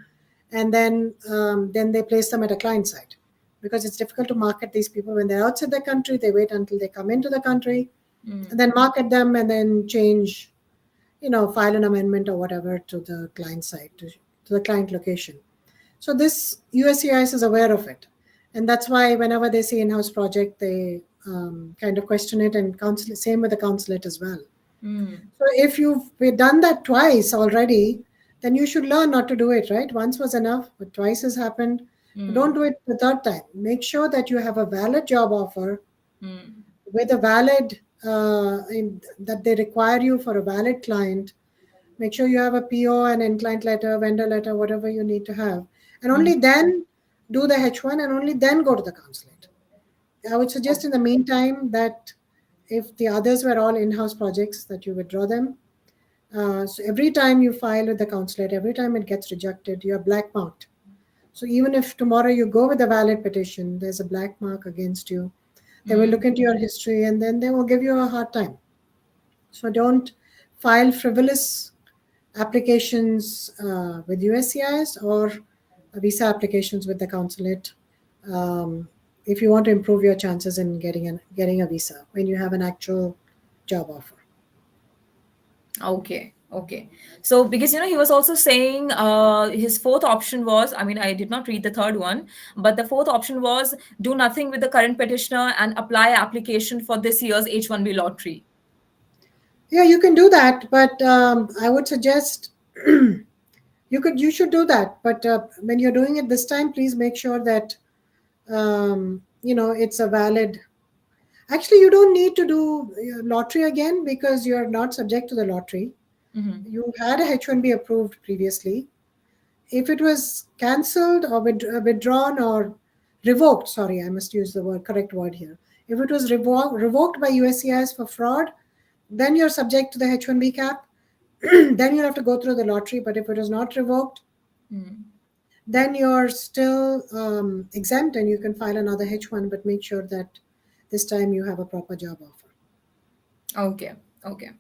and then they place them at a client site, because it's difficult to market these people when they're outside the country. They wait until they come into the country and then market them, and then change, file an amendment or whatever to the client site, to the client location. So this USCIS is aware of it, and that's why whenever they see in-house project, they kind of question it, and same with the consulate as well. Mm, So if we've done that twice already, then you should learn not to do it, right? Once was enough, but twice has happened. Don't mm, do it the third time. Make sure that you have a valid job offer mm, with a valid, that they require you for a valid client. Make sure you have a PO, an end client letter, vendor letter, whatever you need to have. And mm. only then do the H1, and only then go to the consulate. I would suggest in the meantime that if the others were all in-house projects, that you withdraw them. So every time you file with the consulate, every time it gets rejected, you're black marked. So even if tomorrow you go with a valid petition, there's a black mark against you. They will Mm. look into your history, and then they will give you a hard time. So don't file frivolous applications with USCIS, or visa applications with the consulate, um, if you want to improve your chances in getting a visa when you have an actual job offer. Okay, okay. So because he was also saying his fourth option was, I mean, I did not read the third one, but the fourth option was do nothing with the current petitioner and apply application for this year's H1B lottery. Yeah, you can do that, but I would suggest you should do that. But when you're doing it this time, please make sure that it's a valid. Actually, you don't need to do lottery again, because you're not subject to the lottery. Mm-hmm. You had a H1B approved previously. If it was cancelled or withdrawn or revoked, sorry, I must use the correct word here. If it was revoked by USCIS for fraud, then you're subject to the H1B cap. Then you'll have to go through the lottery. But if it is not revoked, Mm. then you're still exempt, and you can file another H1, but make sure that this time you have a proper job offer. Okay, okay.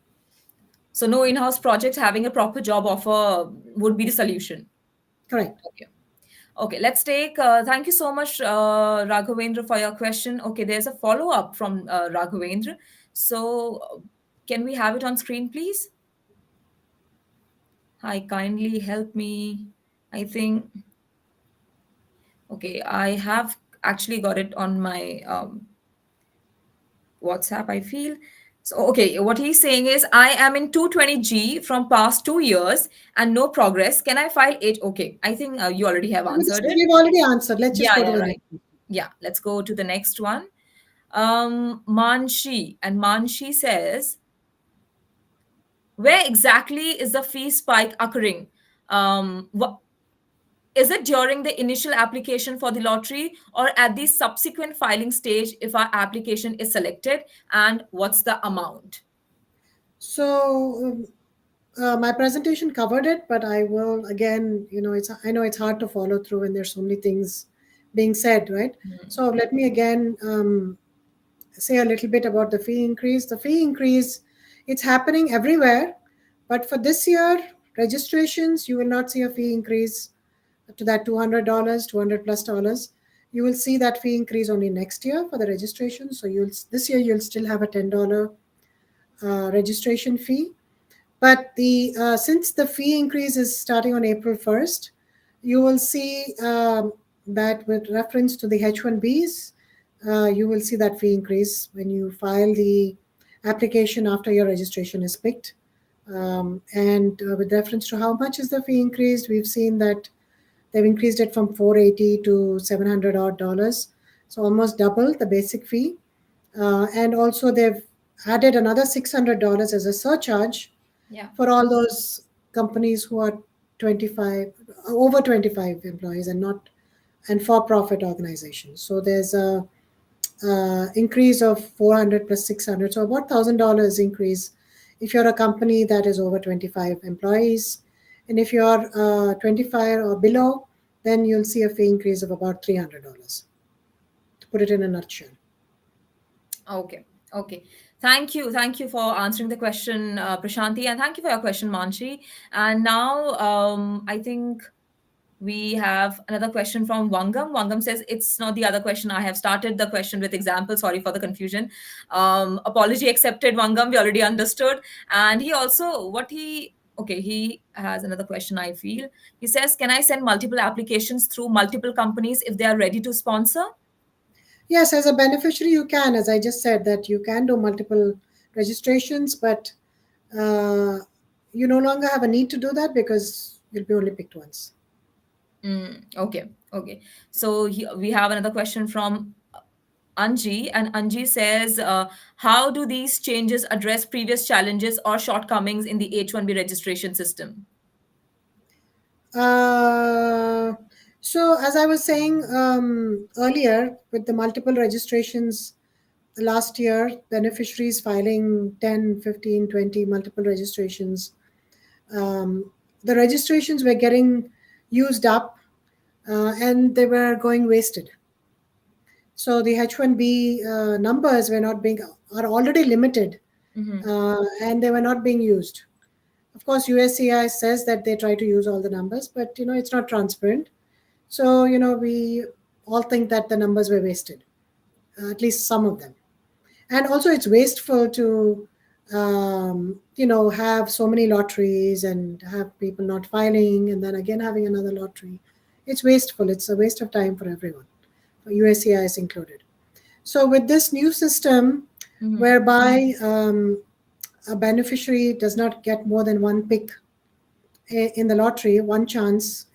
So no in-house projects, having a proper job offer would be the solution. Correct. Okay. Okay, let's take. Thank you so much, Raghavendra, for your question. Okay, there's a follow up from Raghavendra. So, can we have it on screen, please? Hi, kindly help me. I think. Okay, I have actually got it on my WhatsApp, I feel. So, okay, what he's saying is I am in 220G from past 2 years and no progress. Can I file it? Okay, I think you already have answered it. We've already answered. Let's just Yeah, go to yeah, the right. next one. Yeah, let's go to the next one. Manshi says, where exactly is the fee spike occurring? What is it during the initial application for the lottery or at the subsequent filing stage if our application is selected? And what's the amount? So my presentation covered it, but I will again. I know it's hard to follow through when there's so many things being said, right? So let me again say a little bit about the fee increase. The fee increase, it's happening everywhere, but for this year registrations, you will not see a fee increase to that $200, 200 plus dollars. You will see that fee increase only next year for the registration. So this year you'll still have a $10 registration fee. But the since the fee increase is starting on April 1st, you will see that with reference to the H1Bs, you will see that fee increase when you file the application after your registration is picked. And with reference to how much is the fee increased, we've seen that they've increased it from 480 to 700 odd dollars, so almost double the basic fee. And also they've added another $600 as a surcharge Yeah. for all those companies who are 25 over 25 employees and not and for-profit organizations. So there's a increase of 400 plus 600, so about $1,000 increase if you're a company that is over 25 employees. And if you're 25 or below, then you'll see a fee increase of about $300, to put it in a nutshell. Okay. Okay. Thank you for answering the question, Prashanthi, and thank you for your question, Manshi. And now, I think we have another question from Wangam. Wangam says it's not the other question. I have started the question with example. Sorry for the confusion. Apology accepted, Wangam. We already understood. And he also, okay, he has another question, I feel. He says, can I send multiple applications through multiple companies if they are ready to sponsor? Yes, as a beneficiary, you can, as I just said, that you can do multiple registrations, but uh, you no longer have a need to do that because you'll be only picked once. Okay, okay. So we have another question from Anji, and Anji says, how do these changes address previous challenges or shortcomings in the H1B registration system? Uh, so, as I was saying earlier, with the multiple registrations last year, beneficiaries filing 10, 15, 20 multiple registrations, um, the registrations were getting used up and they were going wasted. So the H1B numbers were not being are already limited, Mm-hmm. and they were not being used. Of course, USCI says that they try to use all the numbers, but it's not transparent. So we all think that the numbers were wasted, at least some of them. And also, it's wasteful to have so many lotteries and have people not filing, and then again having another lottery. It's wasteful. It's a waste of time for everyone, for USCI is included. So with this new system, Mm-hmm. whereby a beneficiary does not get more than one pick in the lottery, one chance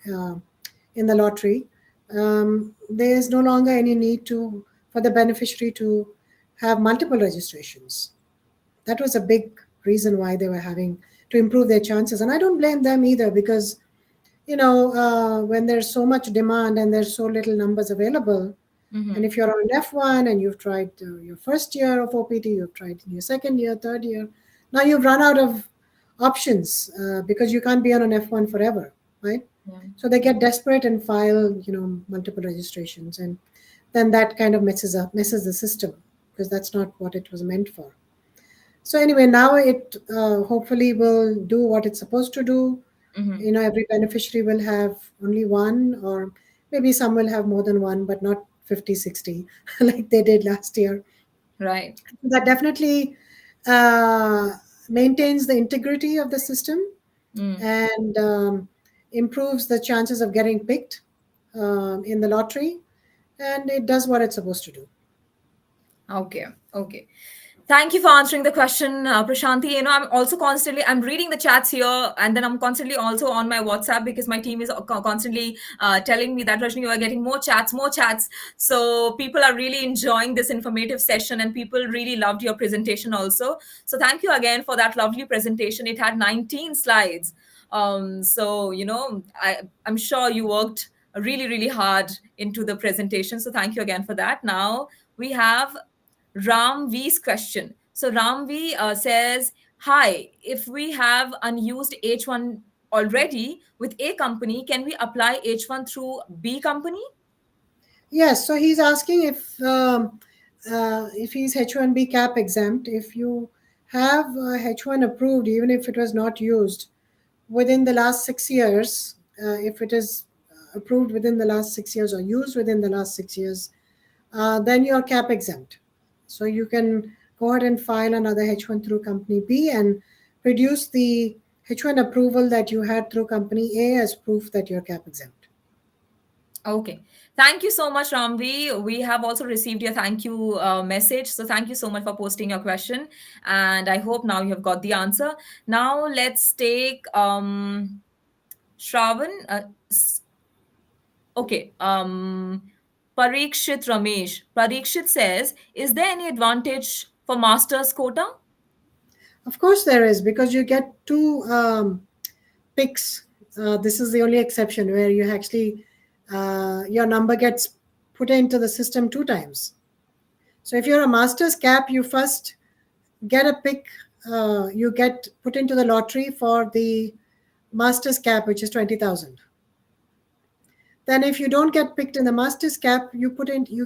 in the lottery, there is no longer any need for the beneficiary to have multiple registrations. That was a big reason why they were having to improve their chances, and I don't blame them either, because when there's so much demand and there's so little numbers available, and Mm-hmm. if you're on F1 and you've tried your first year of OPT, you've tried your second year, third year, now you've run out of options because you can't be on an F1 forever, right? Yeah. So they get desperate and file, multiple registrations, and then that kind of messes the system, because that's not what it was meant for. So anyway, now it hopefully will do what it's supposed to do. Mm-hmm. Every beneficiary will have only one, or maybe some will have more than one, but not 50, 60 like they did last year. Right. That definitely uh, maintains the integrity of the system, Mm. and improves the chances of getting picked in the lottery, and it does what it's supposed to do. Okay. Okay. Thank you for answering the question, Prashanthi. I'm also constantly I'm reading the chats here, and then I'm constantly also on my WhatsApp because my team is constantly telling me that, Rajni, you are getting more chats, more chats. So people are really enjoying this informative session, and people really loved your presentation also. So thank you again for that lovely presentation. It had 19 slides. So I'm sure you worked really really hard into the presentation. So thank you again for that. Now we have Ram V's question. So Ram V says, "Hi, if we have unused H1 already with A company, can we apply H1 through B company?" Yes, so he's asking if he's H1B cap exempt, if you have H1 approved, even if it was not used within the last 6 years, if it is approved within the last 6 years or used within the last 6 years, then you're cap exempt. So you can go ahead and file another H1 through company B and produce the H1 approval that you had through company A as proof that you're cap exempt. Okay. Thank you so much, Ramvi. We have also received your thank you message. So thank you so much for posting your question. And I hope now you have got the answer. Now let's take Shravan. Okay. Parikshit Ramesh. Parikshit says, is there any advantage for master's quota? Of course, there is, because you get two picks. This is the only exception where you actually your number gets put into the system two times. So if you're a master's cap, you first get a pick. You get put into the lottery for the master's cap, which is 20,000. Then, if you don't get picked in the master's cap, you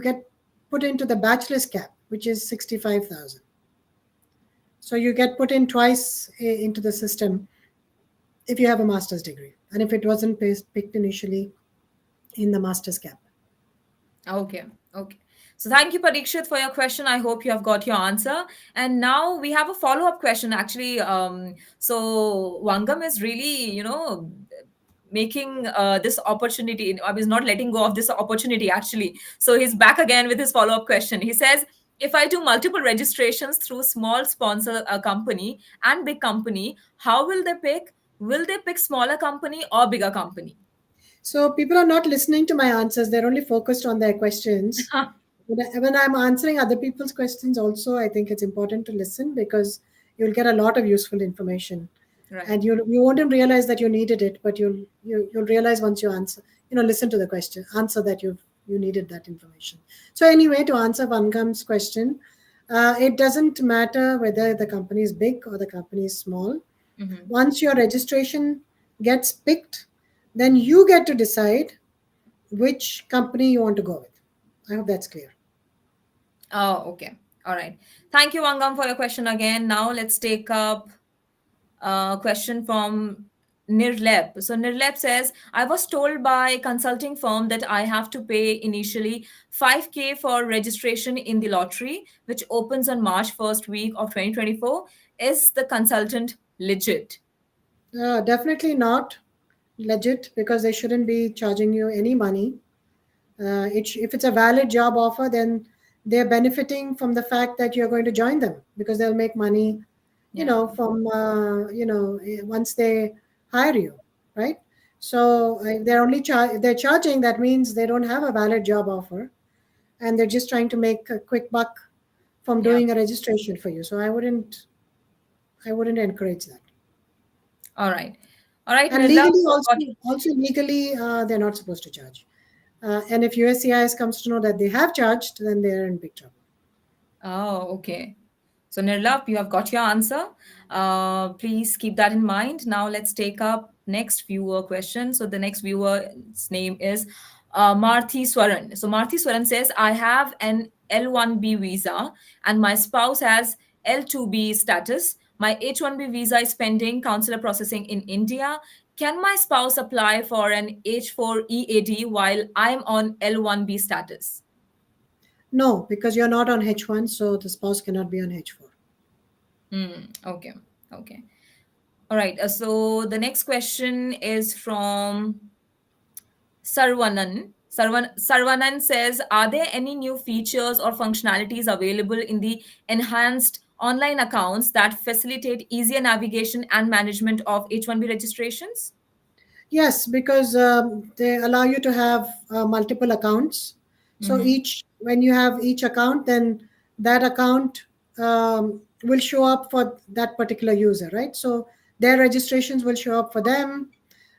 get put into the bachelor's cap, which is 65,000. So you get put in twice into the system if you have a master's degree, and if it wasn't picked initially in the master's cap. Okay. Okay. So thank you, Parikshit, for your question. I hope you have got your answer. And now we have a follow-up question. Actually, so Wangam is really, making this opportunity. I was not letting go of this opportunity actually. So he's back again with his follow-up question. He says, if I do multiple registrations through small sponsor company and big company, how will they pick? Will they pick smaller company or bigger company? So people are not listening to my answers; they're only focused on their questions. When I'm answering other people's questions, also I think it's important to listen, because you'll get a lot of useful information, Right. and you won't even realize that you needed it, but you'll realize once you answer, listen to the question, answer, that you needed that information. So anyway, to answer Vangam's question, it doesn't matter whether the company is big or the company is small. Mhm. Once your registration gets picked, then you get to decide which company you want to go with. I hope that's clear. Oh, okay. All right. Thank you, Wangam, for your question again. Now let's take up a question from Nirlep. So Nirlep says, I was told by a consulting firm that I have to pay initially 5K for registration in the lottery, which opens on March 1st week of 2024. Is the consultant legit? Definitely not legit, because they shouldn't be charging you any money. If it's a valid job offer, then they're benefiting from the fact that you're going to join them, because they'll make money, Yeah. from once they hire you, right? So if if they're charging, that means they don't have a valid job offer, and they're just trying to make a quick buck from Yeah. doing a registration for you. So I wouldn't encourage that. All right. All right, And Nirlep. legally, So got also legally, they're not supposed to charge. And if USCIS comes to know that they have charged, then they're in big trouble. Oh, okay. So, Nirlap, you have got your answer. Please keep that in mind. Now, let's take up next viewer question. So, the next viewer's name is Marthi Swaran. So, Marthi Swaran says, I have an L1B visa and my spouse has L2B status. My H1B visa is pending consular processing in India. Can my spouse apply for an H4 EAD while I'm on L1B status? No, because you're not on H1, so the spouse cannot be on H4. Okay. Okay. All right. So the next question is from Sarvanan. Sarvanan says, are there any new features or functionalities available in the enhanced online accounts that facilitate easier navigation and management of H1B registrations? Yes, because they allow you to have multiple accounts. So Mm-hmm. when you have each account, then that account will show up for that particular user, right? So their registrations will show up for them.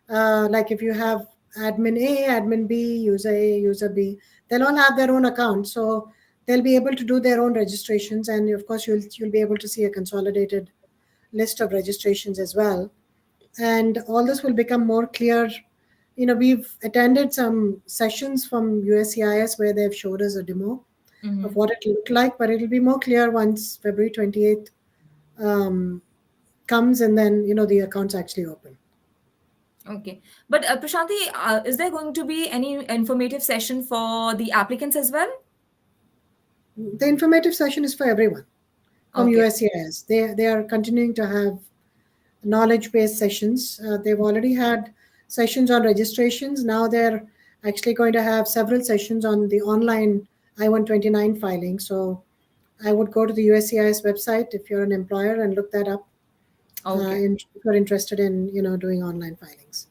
Like if you have admin A, admin B, user A, user B, they'll all have their own account. So they'll be able to do their own registrations, and of course you'll be able to see a consolidated list of registrations as well, and all this will become more clear. We've attended some sessions from USCIS where they've showed us a demo of Mm-hmm. what it looked like, but it'll be more clear once February 28th um, comes, and then the accounts actually open. Okay. But Prashanthi, is there going to be any informative session for the applicants as well? The informative session is for everyone from Okay. USCIS. They are continuing to have knowledge based sessions. They've already had sessions on registrations. Now they're actually going to have several sessions on the online I-129 filing. So I would go to the USCIS website if you're an employer and look that up. Okay. If you're interested in doing online filings.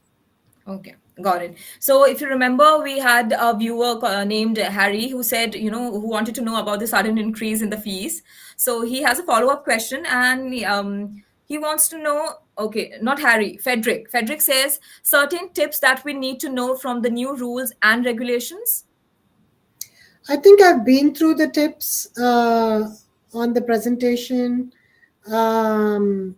Okay, got it. So, if you remember, we had a viewer named Harry who said, who wanted to know about the sudden increase in the fees. So, he has a follow-up question, and he wants to know, okay, not Harry, Frederick. Frederick says certain tips that we need to know from the new rules and regulations. I think I've been through the tips on the presentation, um,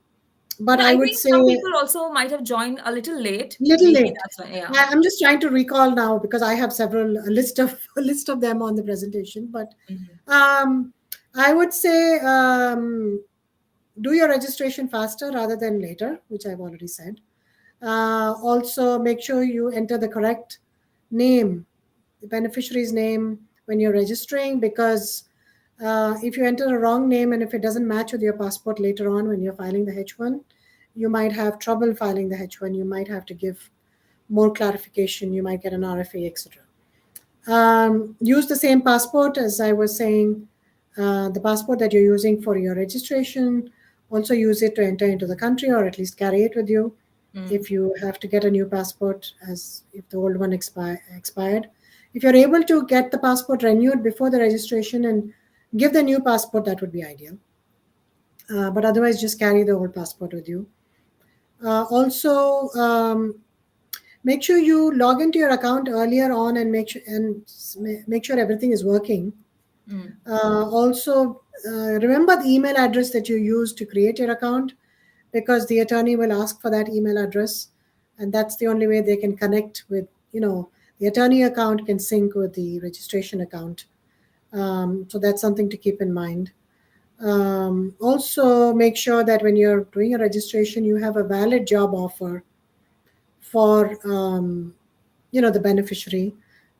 but No, I I would think say some people also might have joined a little late. little Maybe late. that's why, yeah. I'm just trying to recall now because I have several a list of a list of them on the presentation. But Mhm. um, I would say do your registration faster rather than later, which I've already said. Also, make sure you enter the correct name, the beneficiary's name when you're registering, because if you enter a wrong name and if it doesn't match with your passport later on when you're filing the H1, you might have trouble filing the H1. You might have to give more clarification. You might get an RFA, etc. Use the same passport as I was saying, the passport that you're using for your registration. Also use it to enter into the country or at least carry it with you Mm. if you have to get a new passport as if the old one expired. If you're able to get the passport renewed before the registration and give the new passport, that would be ideal. But otherwise, just carry the old passport with you. Also, make sure you log into your account earlier on and make sure everything is working. Mm. Also, remember the email address that you use to create your account, because the attorney will ask for that email address, and that's the only way they can connect with, the attorney account can sync with the registration account. So that's something to keep in mind. Also, make sure that when you're doing a registration, you have a valid job offer for the beneficiary.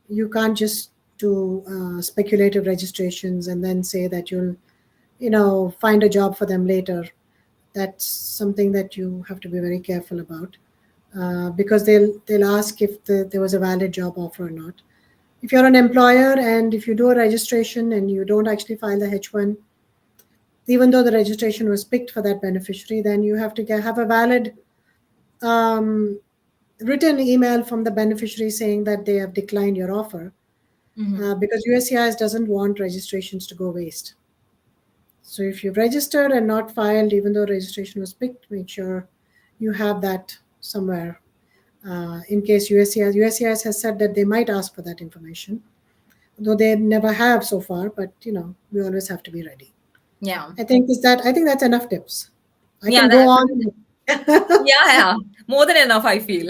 You can't just do speculative registrations and then say that you'll find a job for them later. That's something that you have to be very careful about, because they'll ask if there was a valid job offer or not. If you're an employer and if you do a registration and you don't actually file the H1, even though the registration was picked for that beneficiary, then you have to have a valid um, written email from the beneficiary saying that they have declined your offer, Mhm. because USCIS doesn't want registrations to go waste. So if you've registered and not filed, even though registration was picked, make sure you have that somewhere. In case USCIS has said that they might ask for that information, though they never have so far. But we always have to be ready. Yeah. I think that's enough tips. I Yeah, can go on. yeah. More than enough, I feel.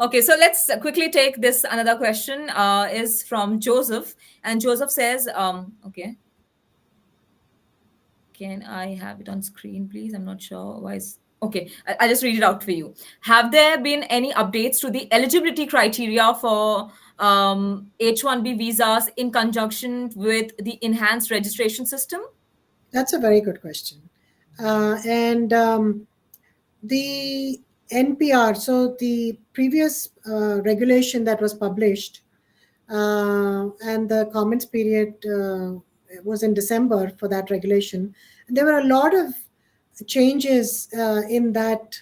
Okay, so let's quickly take this. Another question is from Joseph, and Joseph says, okay, can I have it on screen, please? I'm not sure why. Okay, I'll just read it out for you. Have there been any updates to the eligibility criteria for H1B visas in conjunction with the enhanced registration system? That's a very good question. And the NPR, so the previous regulation that was published, and the comments period was in December for that regulation. And there were a lot of changes in that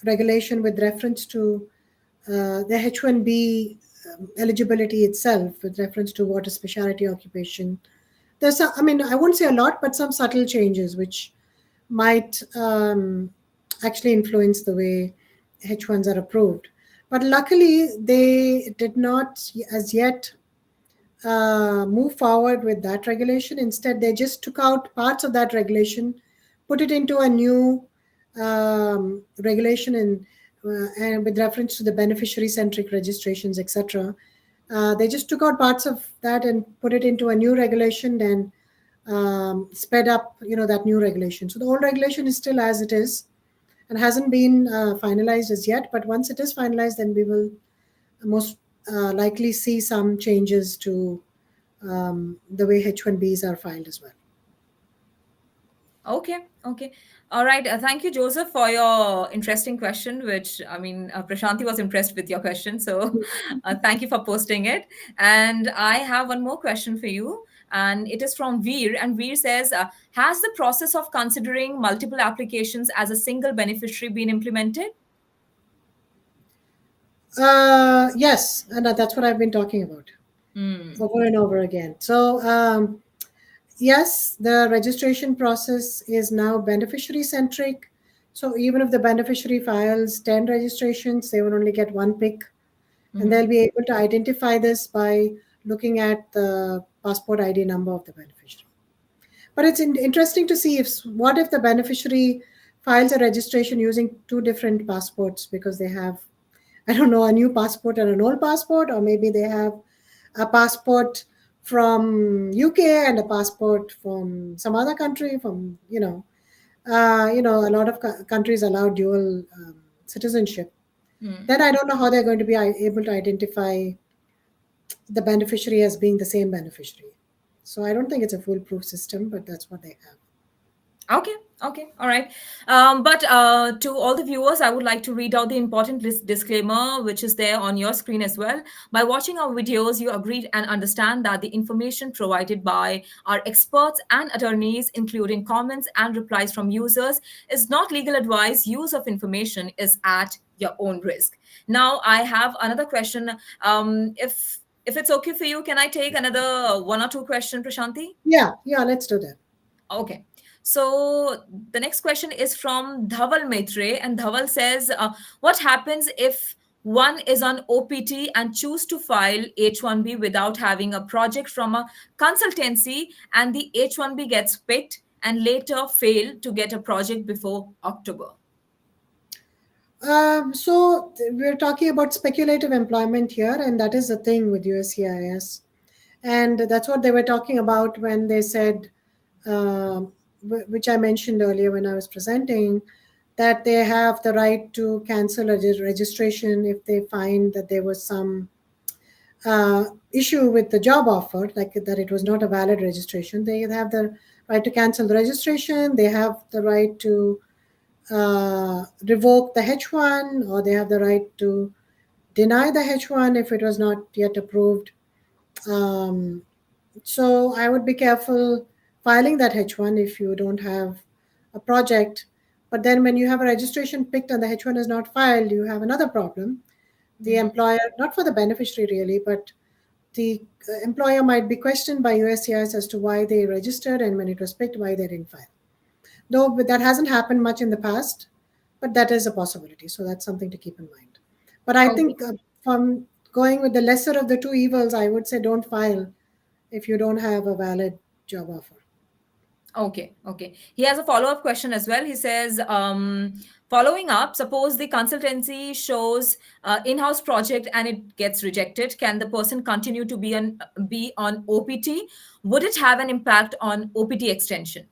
regulation with reference to the H1B eligibility itself, with reference to what a specialty occupation. There's some, I mean, I won't say a lot, but some subtle changes which might actually influence the way H1s are approved. But luckily, they did not as yet move forward with that regulation. Instead, they just took out parts of that regulation, put it into a new regulation, and with reference to the beneficiary centric registrations, etc. They just took out parts of that and put it into a new regulation and sped up, that new regulation. So the old regulation is still as it is and hasn't been finalized as yet. But once it is finalized, then we will most likely see some changes to the way H1Bs are filed as well. Okay, okay. All right. Thank you, Joseph, for your interesting question, which I mean, Prashanthi was impressed with your question. So thank you for posting it. And I have one more question for you. And it is from Veer. And Veer says, has the process of considering multiple applications as a single beneficiary been implemented? Yes, and that's what I've been talking about Hmm. over and over again. So, yes, the registration process is now beneficiary centric. So, even if the beneficiary files 10 registrations, they will only get one pick, and Mm-hmm. they'll be able to identify this by looking at the passport ID number of the beneficiary. But it's interesting to see if what if the beneficiary files a registration using two different passports because they have, I don't know, a new passport and an old passport, or maybe they have a passport from UK and a passport from some other country. From a lot of countries allow dual citizenship. Then I don't know how they're going to be able to identify the beneficiary as being the same beneficiary. So I don't think it's a foolproof system, but that's what they have. Okay, okay, all right. But to all the viewers, I would like to read out the important disclaimer, which is there on your screen as well. By watching our videos, you agree and understand that the information provided by our experts and attorneys, including comments and replies from users, is not legal advice. Use of information is at your own risk. Now, I have another question. If it's okay for you, can I take another one or two question, Prashanthi? Yeah, let's do that. Okay. So the next question is from Dhaval Maitre, and Dhaval says, "What happens if one is on OPT and choose to file H1B without having a project from a consultancy, and the H1B gets picked and later fail to get a project before October?" We're talking about speculative employment here, and that is the thing with USCIS. And that's what they were talking about when they said, which I mentioned earlier when I was presenting, that they have the right to cancel a registration if they find that there was some uh, issue with the job offer, like that it was not a valid registration. They have the right to cancel the registration. They have the right to revoke the H1, or they have the right to deny the H1 if it was not yet approved. Um, so I would be careful filing that H1 if you don't have a project. But then when you have a registration picked and the H1 is not filed, you have another problem. The Mhm. employer, not for the beneficiary really, but the employer might be questioned by USCIS as to why they registered and when it was picked, why they didn't file. Though but that hasn't happened much in the past, but that is a possibility. So that's something to keep in mind. But I Okay. think from going with the lesser of the two evils, I would say don't file if you don't have a valid job offer. Okay, okay. He has a follow-up question as well. He says, following up, suppose the consultancy shows in-house project and it gets rejected. Can the person continue to be on OPT? Would it have an impact on OPT extension?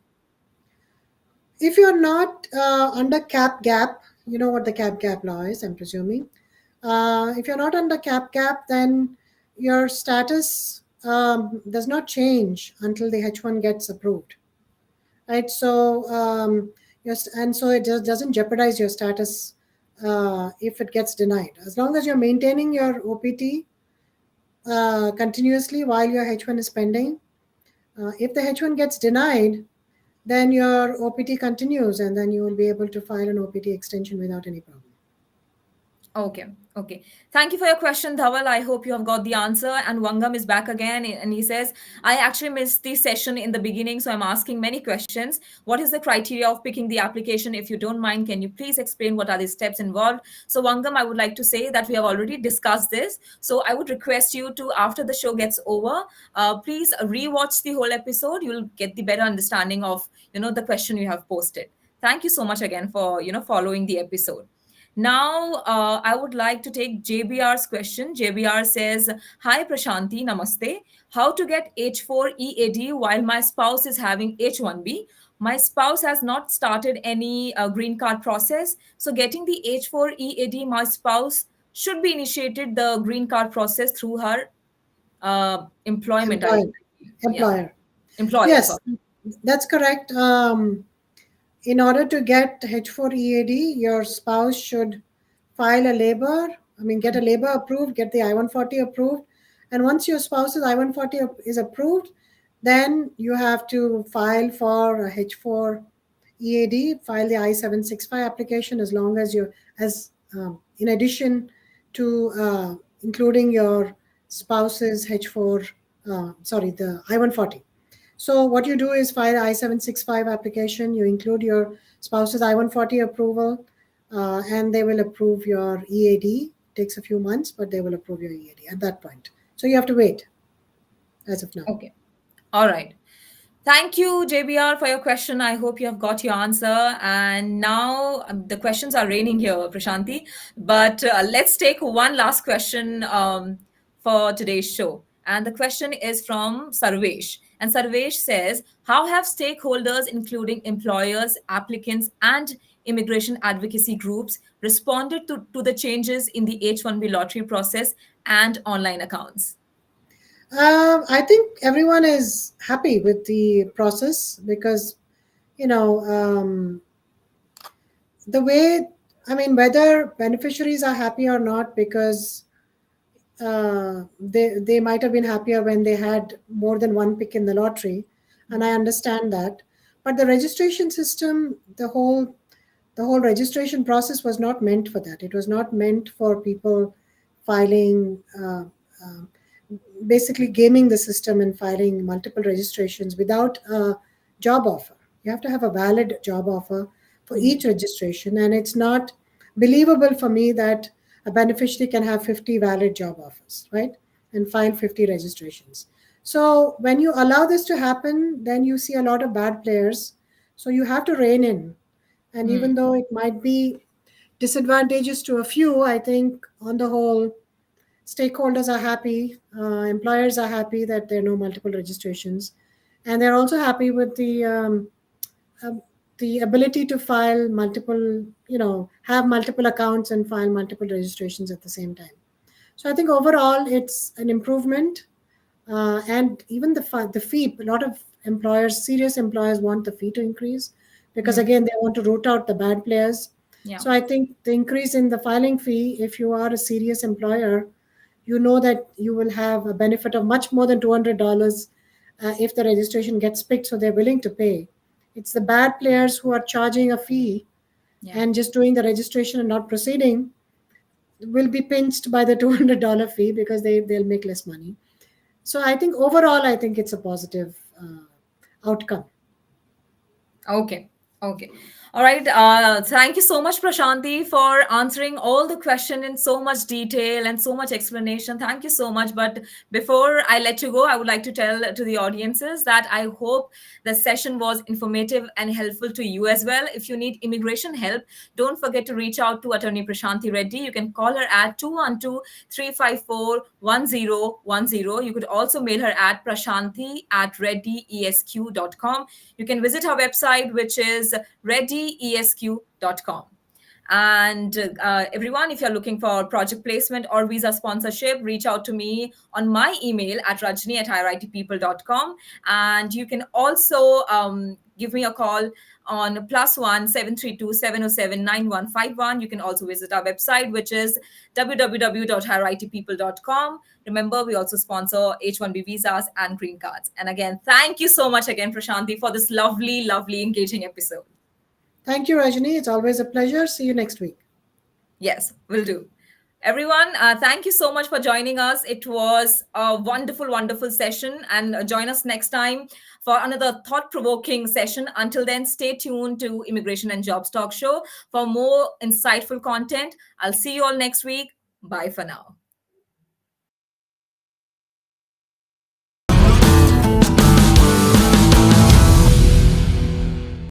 If you're not under cap gap, you know what the cap gap law is, I'm presuming. If you're not under cap gap, then your status does not change until the H1 gets approved, right? So, yes, and so it just doesn't jeopardize your status if it gets denied. As long as you're maintaining your OPT continuously while your H1 is pending, if the H1 gets denied, then your OPT continues, and then you will be able to file an OPT extension without any problem. Okay, okay. Thank you for your question, Dhawal. I hope you have got the answer. And Wangam is back again, and he says, I actually missed the session in the beginning, so I'm asking many questions. What is the criteria of picking the application? If you don't mind, can you please explain what are the steps involved? So, Wangam, I would like to say that we have already discussed this. So, I would request you to, after the show gets over, please rewatch the whole episode. You'll get the better understanding of, the question you have posted. Thank you so much again for, following the episode. Now, I would like to take JBR's question. JBR says, Hi Prashanthi, Namaste. How to get H4 EAD while my spouse is having H1B? My spouse has not started any green card process. So, getting the H4 EAD, my spouse should be initiated the green card process through her employment. Employer, Yeah, employer. employer. Yes, Sorry. that's correct. In order to get H4 EAD, your spouse should file a labor, get a labor approved, get the I-140 approved. And once your spouse's I-140 is approved, then you have to file for a H4 EAD, file the I-765 application as long as you, as in addition to including your spouse's H4, the I-140. So what you do is file I-765 application, you include your spouse's I-140 approval, and they will approve your EAD. It takes a few months, but they will approve your EAD at that point. So you have to wait as of now. Okay. All right. Thank you, JBR, for your question. I hope you have got your answer. And now the questions are raining here, Prashanthi. But let's take one last question for today's show. And the question is from Sarvesh. And Sarvesh says, how have stakeholders, including employers, applicants, and immigration advocacy groups, responded to the changes in the H1B lottery process and online accounts? I think everyone is happy with the process because, you know, the way, whether beneficiaries are happy or not, because they might have been happier when they had more than one pick in the lottery, and I understand that. But the registration system, the whole registration process was not meant for that. It was not meant for people filing, basically gaming the system and filing multiple registrations without a job offer. You have to have a valid job offer for each registration, and it's not believable for me that a beneficiary can have 50 valid job offers, right? And file 50 registrations. So when you allow this to happen, then you see a lot of bad players. So you have to rein in. And even though it might be disadvantageous to a few, I think on the whole, stakeholders are happy, employers are happy that there are no multiple registrations, and they're also happy with the ability to file multiple, have multiple accounts and file multiple registrations at the same time. So I think overall it's an improvement, and even the fee. A lot of employers, serious employers, want the fee to increase because again they want to root out the bad players. Yeah. So I think the increase in the filing fee, if you are a serious employer, you know that you will have a benefit of much more than $200 if the registration gets picked, so they're willing to pay. It's the bad players who are charging a fee and just doing the registration and not proceeding will be pinched by the $200 fee because they'll make less money. So I think overall, I think it's a positive outcome. Okay. Okay. All right. Thank you so much, Prashanthi, for answering all the question in so much detail and so much explanation. Thank you so much. But before I let you go, I would like to tell to the audiences that I hope the session was informative and helpful to you as well. If you need immigration help, don't forget to reach out to Attorney Prashanthi Reddy. You can call her at 212-354-1010. You could also mail her at prashanthi@reddyesq.com. You can visit her website, which is reddyesq.com. And everyone, if you're looking for project placement or visa sponsorship, reach out to me on my email at rajni@hiritpeople.com. And you can also give me a call on +1 732 707 9151. You can also visit our website, which is www.hiritpeople.com. Remember, we also sponsor H1B visas and green cards. And again, thank you so much again, Prashanthi, for this lovely, lovely, engaging episode. Thank you, Rajni. It's always a pleasure. See you next week. Yes, will do. Everyone, thank you so much for joining us. It was a wonderful, wonderful session. And join us next time for another thought-provoking session. Until then, stay tuned to Immigration and Jobs Talk Show for more insightful content. I'll see you all next week. Bye for now.